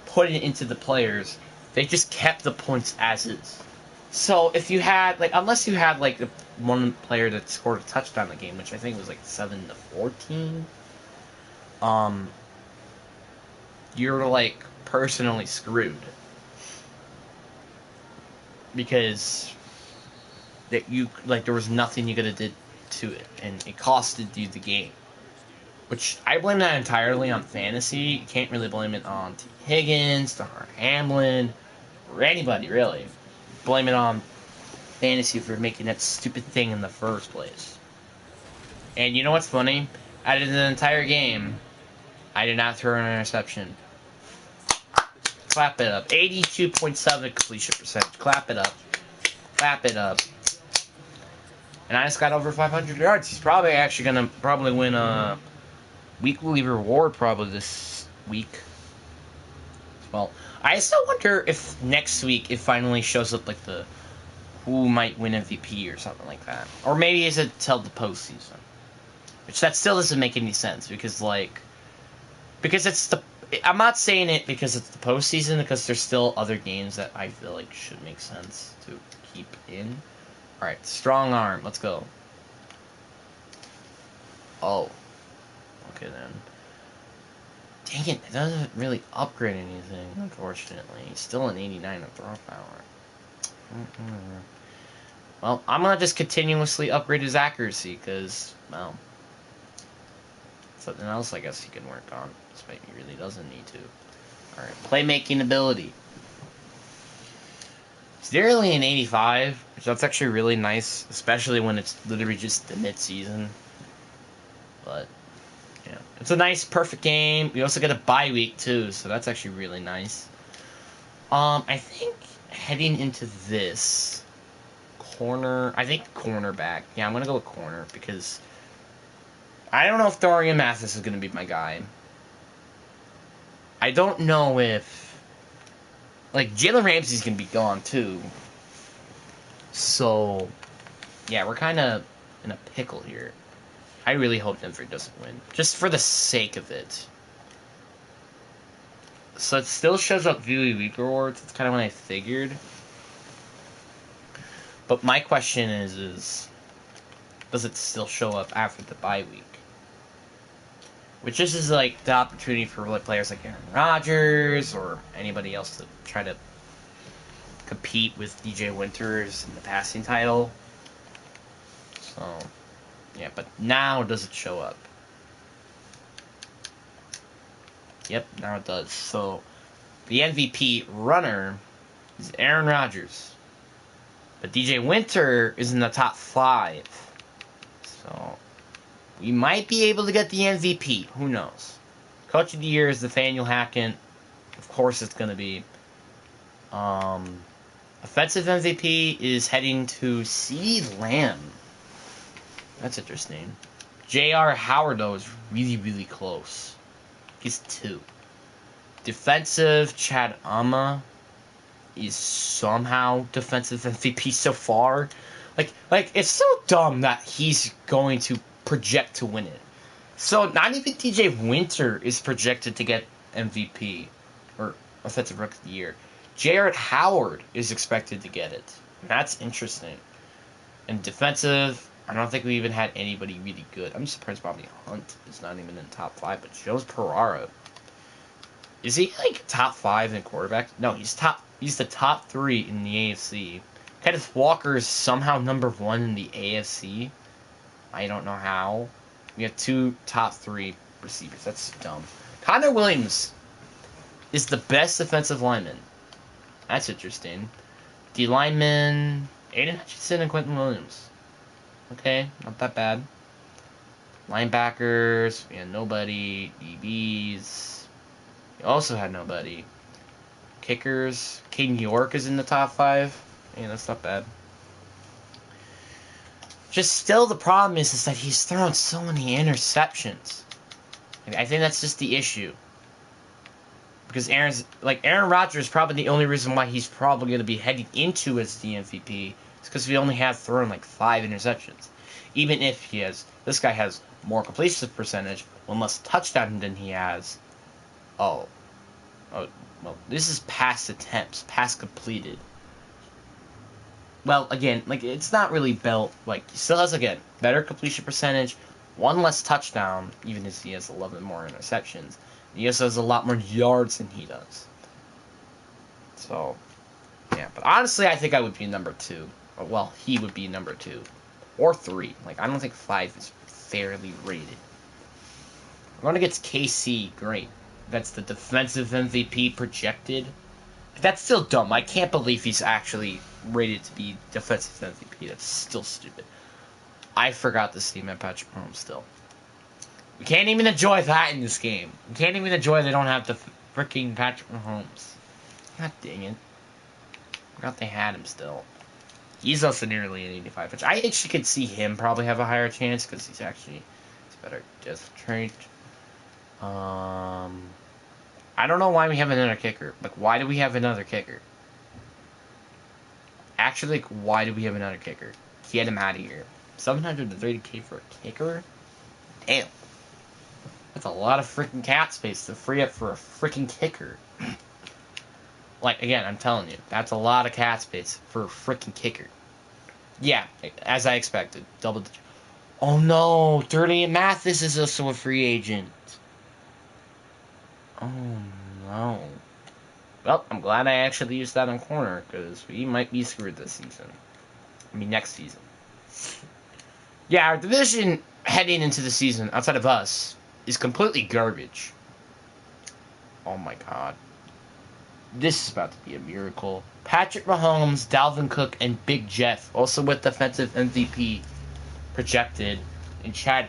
putting it into the players, they just kept the points as is. So if you had, like, unless you had, like, one player that scored a touchdown in the game, which I think was like 7-14, you're like personally screwed, because that you like there was nothing you could have did to it, and it costed you the game. Which I blame that entirely on fantasy. You can't really blame it on T. Higgins, Damar Hamlin, or anybody really. Blame it on fantasy for making that stupid thing in the first place. And you know what's funny? Out of the entire game, I did not throw an interception. Clap it up. 82.7 completion percentage. Clap it up. Clap it up. And I just got over 500 yards. He's probably actually going to win a weekly reward probably this week. Well, I still wonder if next week it finally shows up like the who might win MVP or something like that. Or maybe is it till the postseason? Which that still doesn't make any sense, because it's I'm not saying it because it's the postseason, because there's still other games that I feel like should make sense to keep in. Alright, strong arm. Let's go. Oh. Okay, then. Dang it, it doesn't really upgrade anything, unfortunately. He's still an 89 of throw power. Well, I'm gonna just continuously upgrade his accuracy, because, well, something else I guess he can work on. Despite he really doesn't need to. Alright, playmaking ability. It's nearly an 85, which that's actually really nice, especially when it's literally just the mid-season. But, yeah. It's a nice, perfect game. We also get a bye week, too, so that's actually really nice. I think heading into this corner, I think cornerback. Yeah, I'm gonna go with corner, because I don't know if Dorian Mathis is gonna be my guy. I don't know if, like, Jalen Ramsey's gonna be gone, too. So, yeah, we're kind of in a pickle here. I really hope Denver doesn't win, just for the sake of it. So it still shows up VUE week rewards. That's kind of what I figured. But my question is, does it still show up after the bye week? Which this is like the opportunity for players like Aaron Rodgers or anybody else to try to compete with DJ Winters in the passing title. So, yeah, but now does it show up? Yep, now it does. So, the MVP runner is Aaron Rodgers. But DJ Winter is in the top 5. So, we might be able to get the MVP. Who knows? Coach of the Year is Nathaniel Hackett. Of course it's going to be. Offensive MVP is heading to CeeDee Lamb. That's interesting. J.R. Howard, though, is really, really close. He's 2. Defensive, Chad Amma is somehow defensive MVP so far. Like it's so dumb that he's going to project to win it. So not even DJ Winter is projected to get MVP or Offensive Rookie of the Year. Jared Howard is expected to get it. That's interesting. And defensive, I don't think we even had anybody really good. I'm surprised Bobby Hunt is not even in the top 5, but Joe Perrara. Is he like top 5 in quarterbacks? No, he's the top 3 in the AFC. Kenneth Walker is somehow number 1 in the AFC. I don't know how. We have 2 top 3 receivers. That's dumb. Connor Williams is the best defensive lineman. That's interesting. D lineman, Aiden Hutchinson and Quentin Williams. Okay, not that bad. Linebackers, we had nobody. DBs, we also had nobody. Kickers, Caden York is in the top 5. Yeah, that's not bad. Just still the problem is that he's thrown so many interceptions. I think that's just the issue. Because Aaron Rodgers is probably the only reason why he's probably going to be heading into as the MVP. It's because we only have thrown like 5 interceptions. Even if this guy has more completion percentage, 1 less touchdown than he has. Oh, well, this is pass attempts, pass completed. Well, again, like it's not really built. Like he still has again better completion percentage, 1 less touchdown, even as he has 11 more interceptions. He also has a lot more yards than he does. So, yeah. But honestly, I think I would be number 2. Well, he would be number 2. Or 3. Like, I don't think 5 is fairly rated. Going against KC, great. That's the defensive MVP projected. That's still dumb. I can't believe he's actually rated to be defensive MVP. That's still stupid. I forgot this team at Patrick Mahomes still. We can't even enjoy that in this game. We can't even enjoy they don't have the freaking Patrick Mahomes. God dang it. I forgot they had him still. He's also nearly an 85, which I actually could see him probably have a higher chance because he's better death trait. I don't know why we have another kicker. Like, why do we have another kicker? Actually, like, why do we have another kicker? Get him out of here. $730K for a kicker? Damn. That's a lot of freaking cap space to free up for a freaking kicker. Like, again, I'm telling you, that's a lot of cap space for a freaking kicker. Yeah, as I expected. Double digit. Oh no, Dirty Mathis is also a free agent. Oh no. Well, I'm glad I actually used that on corner, because we might be screwed this season. I mean, next season. Yeah, our division heading into the season, outside of us, is completely garbage. Oh my god. This is about to be a miracle. Patrick Mahomes, Dalvin Cook, and Big Jeff, also with defensive MVP projected, and Chad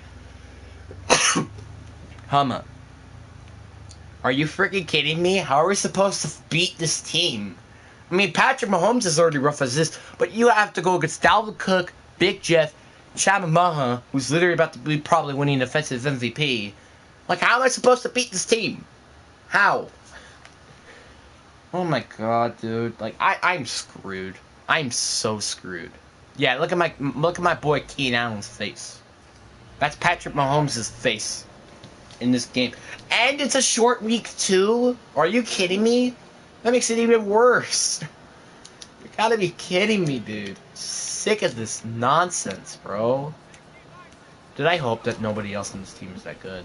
Humma. Are you freaking kidding me? How are we supposed to beat this team? I mean, Patrick Mahomes is already rough as this, but you have to go against Dalvin Cook, Big Jeff, Chad, who's literally about to be probably winning defensive MVP. Like, how am I supposed to beat this team? How? Oh my god, dude. Like, I'm screwed. I'm so screwed. Yeah, look at my boy Keenan Allen's face. That's Patrick Mahomes' face in this game. And it's a short week too? Are you kidding me? That makes it even worse. You gotta be kidding me, dude. Sick of this nonsense, bro. Did I hope that nobody else on this team is that good?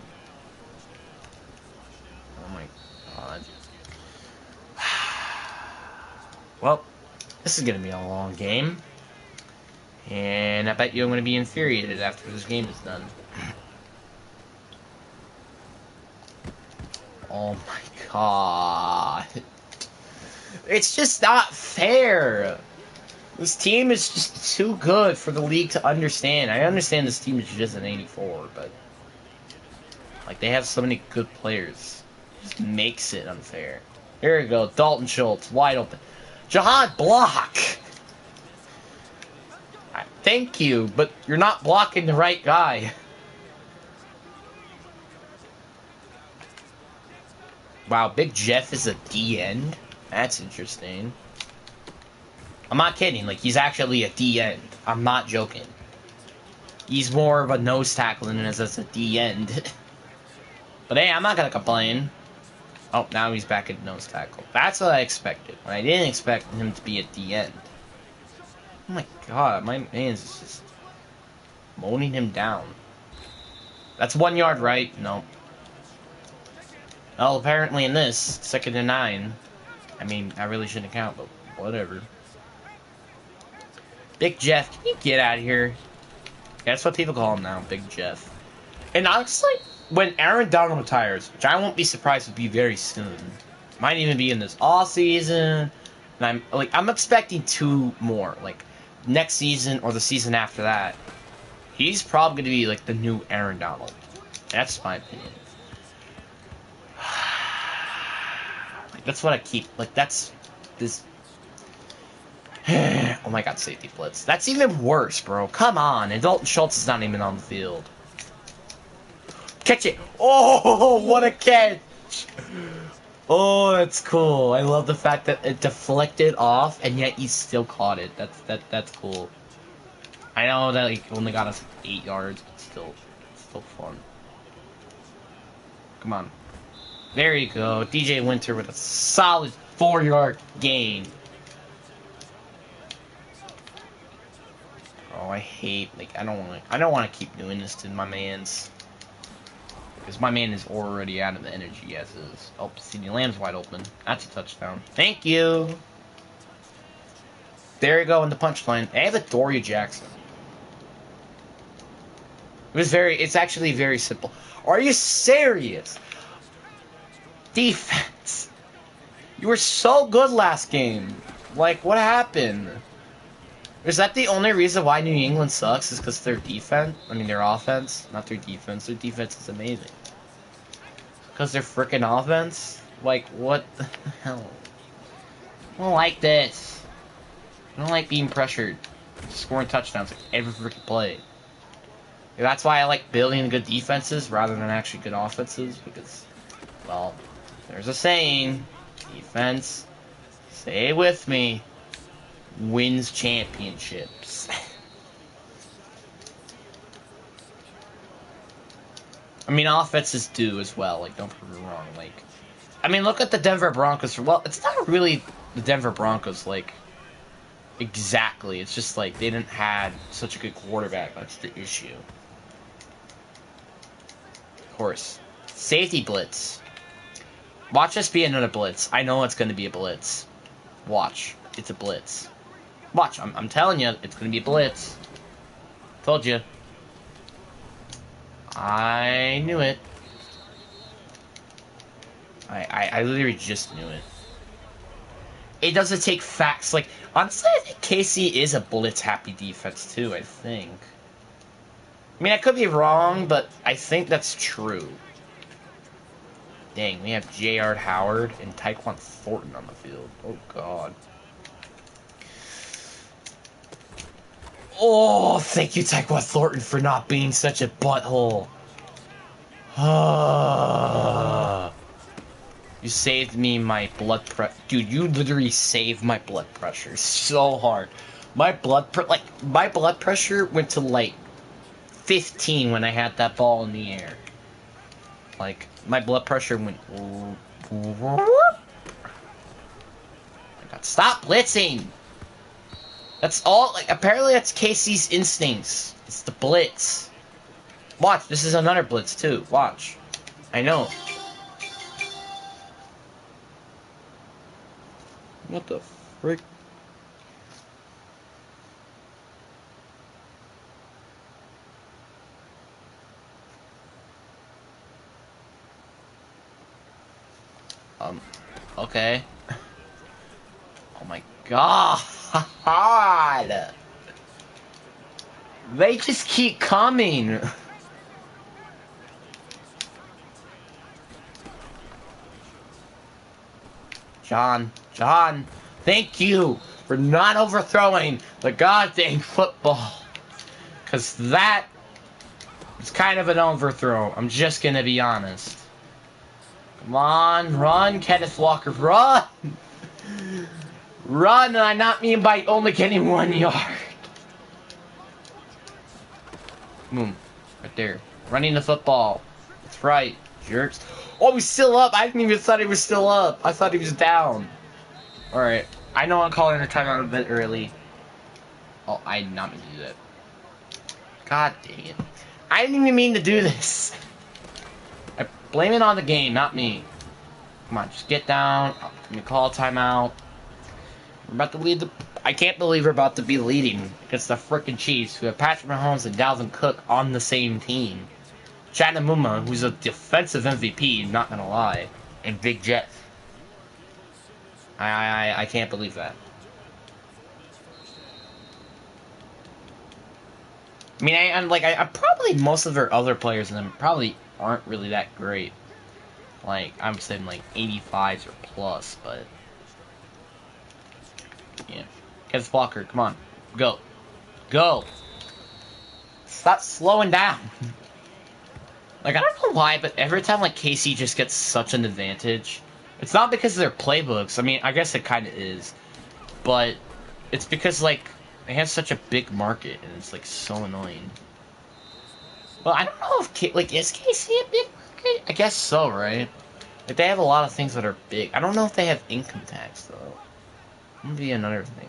Oh my god. Well, this is gonna be a long game. And I bet you I'm gonna be infuriated after this game is done. Oh my god. It's just not fair. This team is just too good for the league to understand. I understand this team is just an 84, but like they have so many good players. It just makes it unfair. Here we go. Dalton Schultz, wide open. Jahan, block! Thank you, but you're not blocking the right guy. Wow, Big Jeff is a D-end? That's interesting. I'm not kidding, like, he's actually a D-end. I'm not joking. He's more of a nose tackle than as a D-end. But hey, I'm not gonna complain. Oh, now he's back at nose tackle. That's what I expected. I didn't expect him to be at D-end. Oh my god, my man's just moaning him down. That's 1 yard, right? No. Well, apparently in this, 2nd and 9. I mean, I really shouldn't count, but whatever. Big Jeff, can you get out of here? Yeah, that's what people call him now, Big Jeff. And honestly, when Aaron Donald retires, which I won't be surprised to be very soon, might even be in this off season, and I'm expecting 2 more, like next season or the season after that. He's probably going to be like the new Aaron Donald. That's my opinion. Like, that's what I keep. Like, that's this. Oh my god, safety blitz. That's even worse, bro. Come on. And Dalton Schultz is not even on the field. Catch it. Oh, what a catch. Oh, that's cool. I love the fact that it deflected off, and yet he still caught it. That's cool. I know that like only got us 8 yards, but still fun. Come on. There you go. DJ Winter with a solid 4-yard gain. Oh, I hate, like, I don't want to keep doing this to my mans. Because my man is already out of the energy as is. Oh, CeeDee Lamb's wide open. That's a touchdown. Thank you. There you go in the punchline. I have a Doria Jackson. It's actually very simple. Are you serious? Defense. You were so good last game. Like, what happened? Is that the only reason why New England sucks? Is because their defense? I mean, their offense? Not their defense. Their defense is amazing. Because their freaking offense? Like, what the hell? I don't like this. I don't like being pressured. Scoring touchdowns like every freaking play. That's why I like building good defenses rather than actually good offenses. Because, well, there's a saying. Defense, say it with me, wins championships. I mean, offenses do as well. Like, don't get me wrong. Like, I mean, look at the Denver Broncos. Well, it's not really the Denver Broncos. Like, exactly. It's just like they didn't have such a good quarterback. That's the issue. Of course, safety blitz. Watch this be another blitz. I know it's going to be a blitz. Watch, it's a blitz. Watch, I'm telling you, it's going to be a blitz. Told you. I knew it. I literally just knew it. It doesn't take facts. Like, honestly, I think KC is a blitz-happy defense, too, I think. I mean, I could be wrong, but I think that's true. Dang, we have J.R. Howard and Tyquan Thornton on the field. Oh, God. Oh, thank you, Tyquan Thornton, for not being such a butthole. You saved me my blood pressure. Dude, you literally saved my blood pressure so hard. My blood pressure went to, like, 15 when I had that ball in the air. Like, my blood pressure went... Oh my God, stop blitzing! That's all, like, apparently that's Casey's instincts. It's the blitz. Watch, this is another blitz, too. Watch. I know. What the frick? Okay. Oh my God. They just keep coming. John, thank you for not overthrowing the goddamn football. Because that is kind of an overthrow. I'm just going to be honest. Come on, run, Kenneth Walker, run! Run, and I not mean by only getting 1 yard. Boom, right there. Running the football. That's right, jerks. Oh, he's still up. I didn't even thought he was still up. I thought he was down. Alright, I know I'm calling a timeout a bit early. Oh, I did not mean to do that. God dang it. I didn't even mean to do this. I blame it on the game, not me. Come on, just get down. Let me call a timeout. We're about to lead the... I can't believe we're about to be leading against the frickin' Chiefs, who have Patrick Mahomes and Dalvin Cook on the same team. Chattanooga, who's a defensive MVP, not gonna lie, and Big Jet. I can't believe that. I mean, I probably most of their other players in them probably aren't really that great. Like, I'm saying like 85s or plus, but yeah. Kenneth Walker, come on, go, stop slowing down. Like, I don't know why, but every time, like, KC just gets such an advantage, it's not because of their playbooks. I mean, I guess it kind of is. But it's because, like, they have such a big market, and it's, like, so annoying. Well, I don't know if, is KC a big market? I guess so, right? Like, they have a lot of things that are big. I don't know if they have income tax, though. That would be another thing.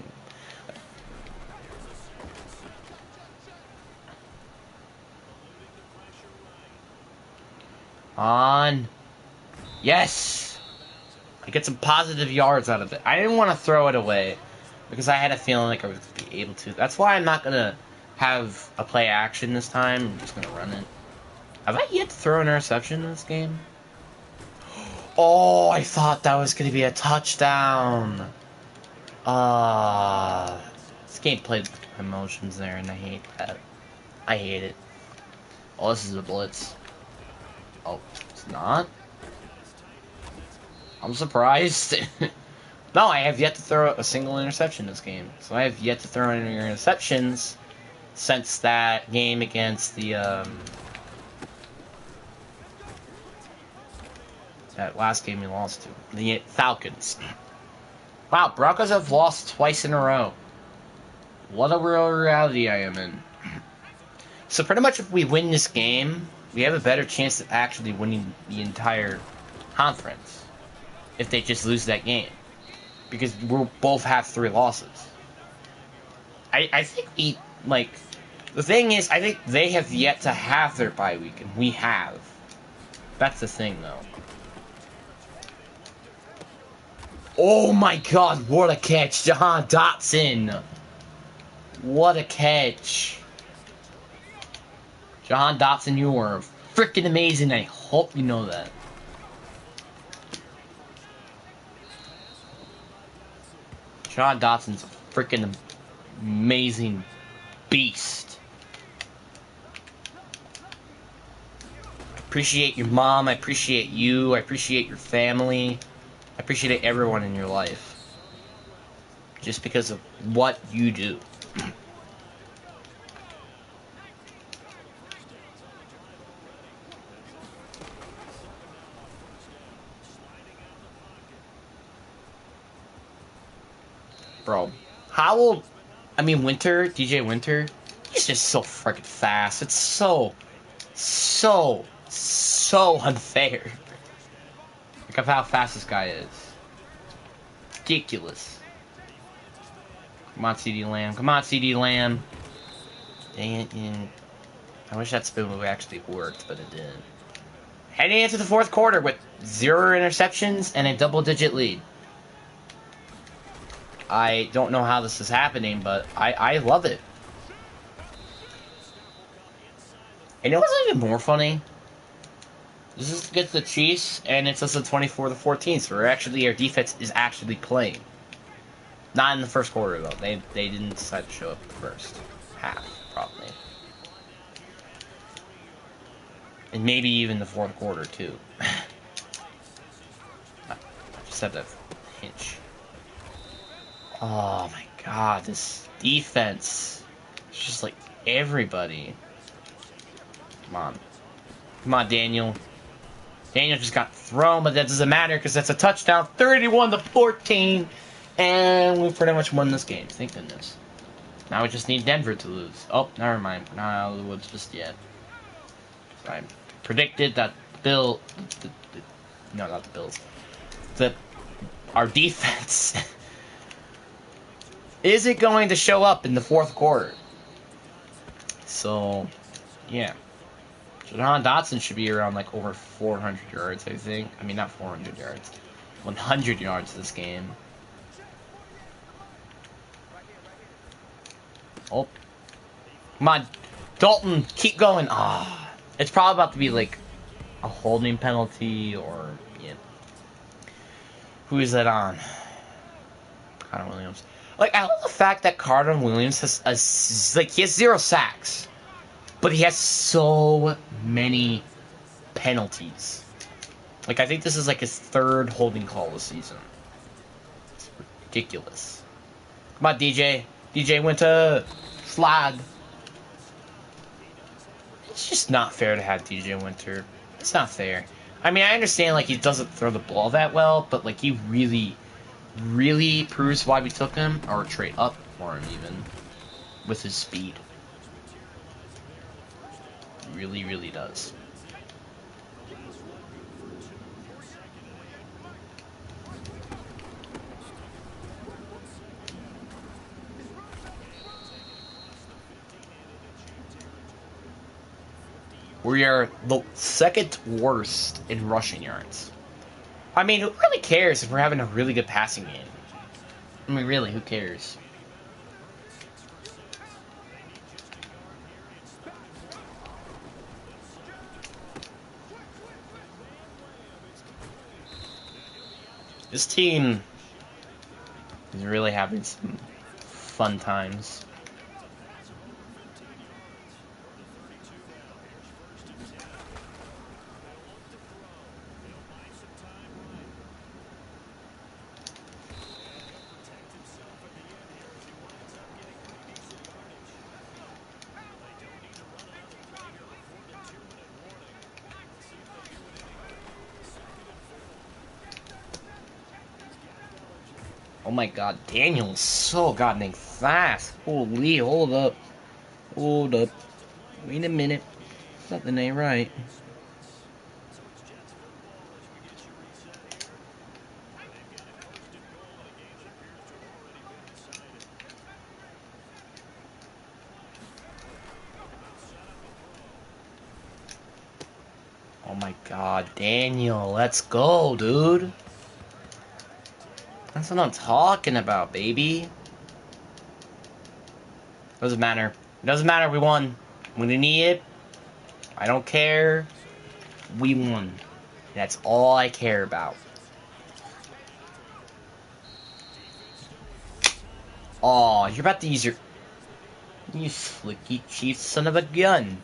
On. Yes! I get some positive yards out of it. I didn't want to throw it away because I had a feeling like I was going to be able to. That's why I'm not going to have a play action this time. I'm just going to run it. Have I yet to throw an interception in this game? Oh, I thought that was going to be a touchdown. This game played with emotions there, and I hate that. I hate it. Oh, this is a blitz. Oh, it's not? I'm surprised. No, I have yet to throw a single interception this game. So I have yet to throw any interceptions since that game against the, that last game we lost to. The Falcons. Wow, Broncos have lost twice in a row. What a real reality I am in. So pretty much if we win this game, we have a better chance of actually winning the entire conference if they just lose that game. Because we'll both have 3 losses. I think we, like, the thing is, I think they have yet to have their bye week, and we have. That's the thing, though. Oh my god, what a catch, Jahan Dotson! What a catch. Jahan Dotson, you were freaking amazing. I hope you know that. Jahan Dotson's a freaking amazing beast. I appreciate your mom. I appreciate you. I appreciate your family. I appreciate everyone in your life. Just because of what you do. Bro, Howell, Winter, DJ Winter, he's just so freaking fast. It's so unfair. Look at how fast this guy is. Ridiculous. Come on, CD Lamb. Come on, CD Lamb. Dang it, yeah. I wish that spin move actually worked, but it didn't. Heading into the 4th quarter with 0 interceptions and a double-digit lead. I don't know how this is happening, but I love it. And it was even more funny. This is against the Chiefs, and it's just a 24-14, so our defense is actually playing. Not in the 1st quarter, though. They didn't decide to show up the 1st half, probably. And maybe even the 4th quarter, too. I just had that pinch. Oh my god, this defense. It's just like everybody. Come on. Come on, Daniel. Daniel just got thrown, but that doesn't matter because that's a touchdown. 31-14. And we've pretty much won this game. Thank goodness. Now we just need Denver to lose. Oh, never mind. No, it was just yet. I predicted that no, not the Bills. That our defense isn't going to show up in the 4th quarter. So, yeah. Jahan Dotson should be around like over 400 yards, I think. I mean, not 400 yards. 100 yards this game. Oh. Come on. Dalton, keep going. Ah. It's probably about to be like a holding penalty or, yeah. Who is that on? Connor Williams. Like, I love the fact that Connor Williams has he has 0 sacks. But he has so many penalties. Like, I think this is like his 3rd holding call this season. It's ridiculous. Come on, DJ. DJ Winter. Slide. It's just not fair to have DJ Winter. It's not fair. I mean, I understand, like, he doesn't throw the ball that well, but, like, he really proves why we took him, or trade up for him, even, with his speed. Really does. We are the 2nd worst in rushing yards. I mean, who really cares if we're having a really good passing game? I mean, really, who cares? This team is really having some fun times. Oh my god, Daniel is so goddamn fast. Holy, hold up. Hold up. Wait a minute. Something ain't right. Oh my god, Daniel, let's go, dude. That's what I'm talking about, baby. Doesn't matter. It doesn't matter, we won. We didn't need it. I don't care. We won. That's all I care about. Aw, you're about to use your... You slicky chief son of a gun.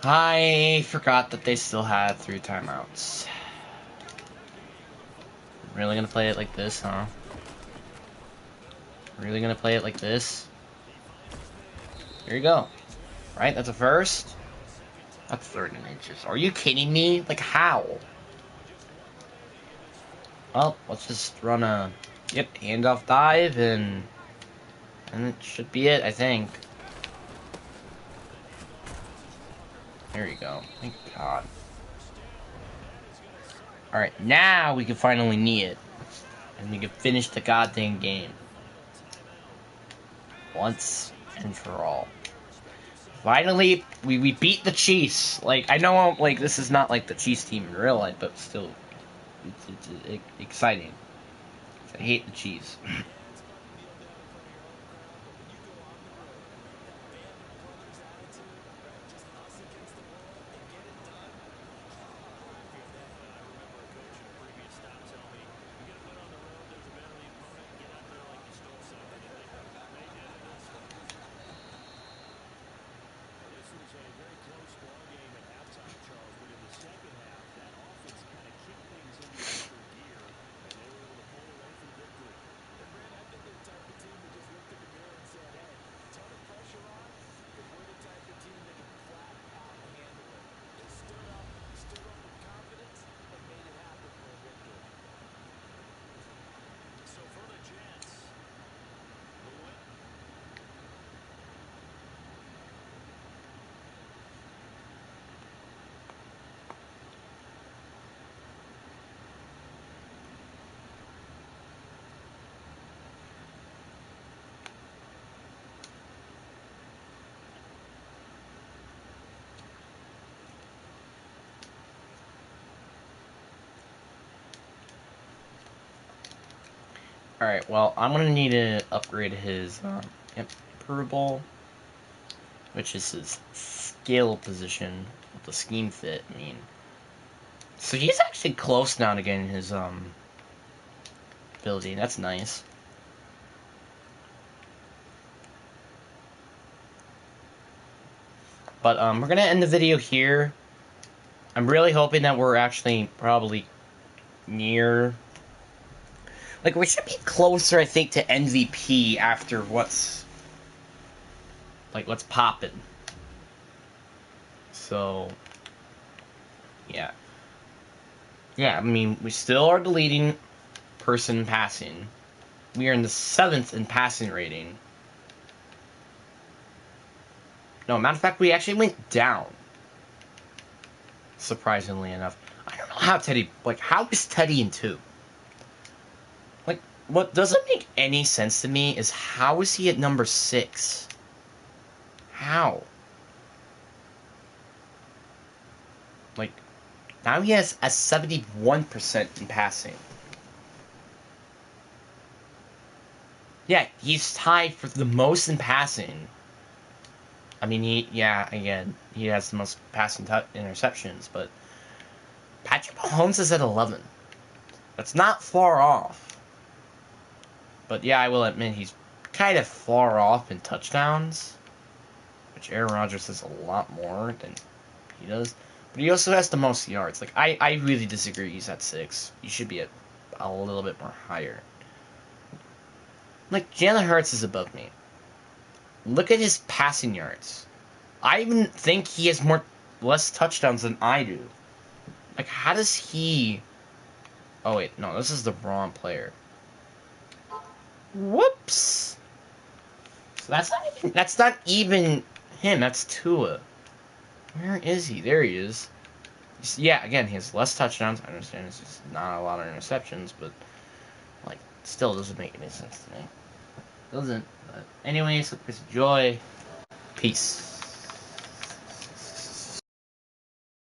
I forgot that they still had 3 timeouts. Really gonna play it like this, huh? Really gonna play it like this? Here you go. Right, that's a first. That's 30 inches. Are you kidding me? Like, how? Well, let's just run a... Yep, handoff dive, and it should be it, I think. There you go. Thank God. Alright, now we can finally knee it. And we can finish the goddamn game. Once and for all. Finally, we beat the Chiefs. Like, I know, like, this is not like the Chiefs team in real life, but still, it's exciting. I hate the Chiefs. Alright, well, I'm gonna need to upgrade his, improvable, which is his skill position with the scheme fit, I mean. So he's actually close now to getting his, ability, that's nice. But, we're gonna end the video here. I'm really hoping that we're actually probably near... Like, we should be closer, I think, to MVP after what's poppin'. So, yeah. Yeah, I mean, we still are the leading person in passing. We are in the 7th in passing rating. No, matter of fact, we actually went down. Surprisingly enough. I don't know how Teddy... Like, how is Teddy in 2? Like, what doesn't make any sense to me is how is he at number 6? How? Like, now he has a 71% in passing. Yeah, he's tied for the most in passing. I mean, again, he has the most passing interceptions, but Patrick Mahomes is at 11. That's not far off. But yeah, I will admit he's kind of far off in touchdowns, which Aaron Rodgers has a lot more than he does. But he also has the most yards. Like, I really disagree he's at 6. He should be at a little bit more higher. Like, Jalen Hurts is above me. Look at his passing yards. I even think he has less touchdowns than I do. Like, how does he... Oh, wait, no, this is the wrong player. Whoops! So that's not even him. That's Tua. Where is he? There he is. Yeah, again, he has less touchdowns. I understand it's just not a lot of interceptions, but like, still doesn't make any sense to me. Doesn't. But anyways, hope you guys enjoy. Peace.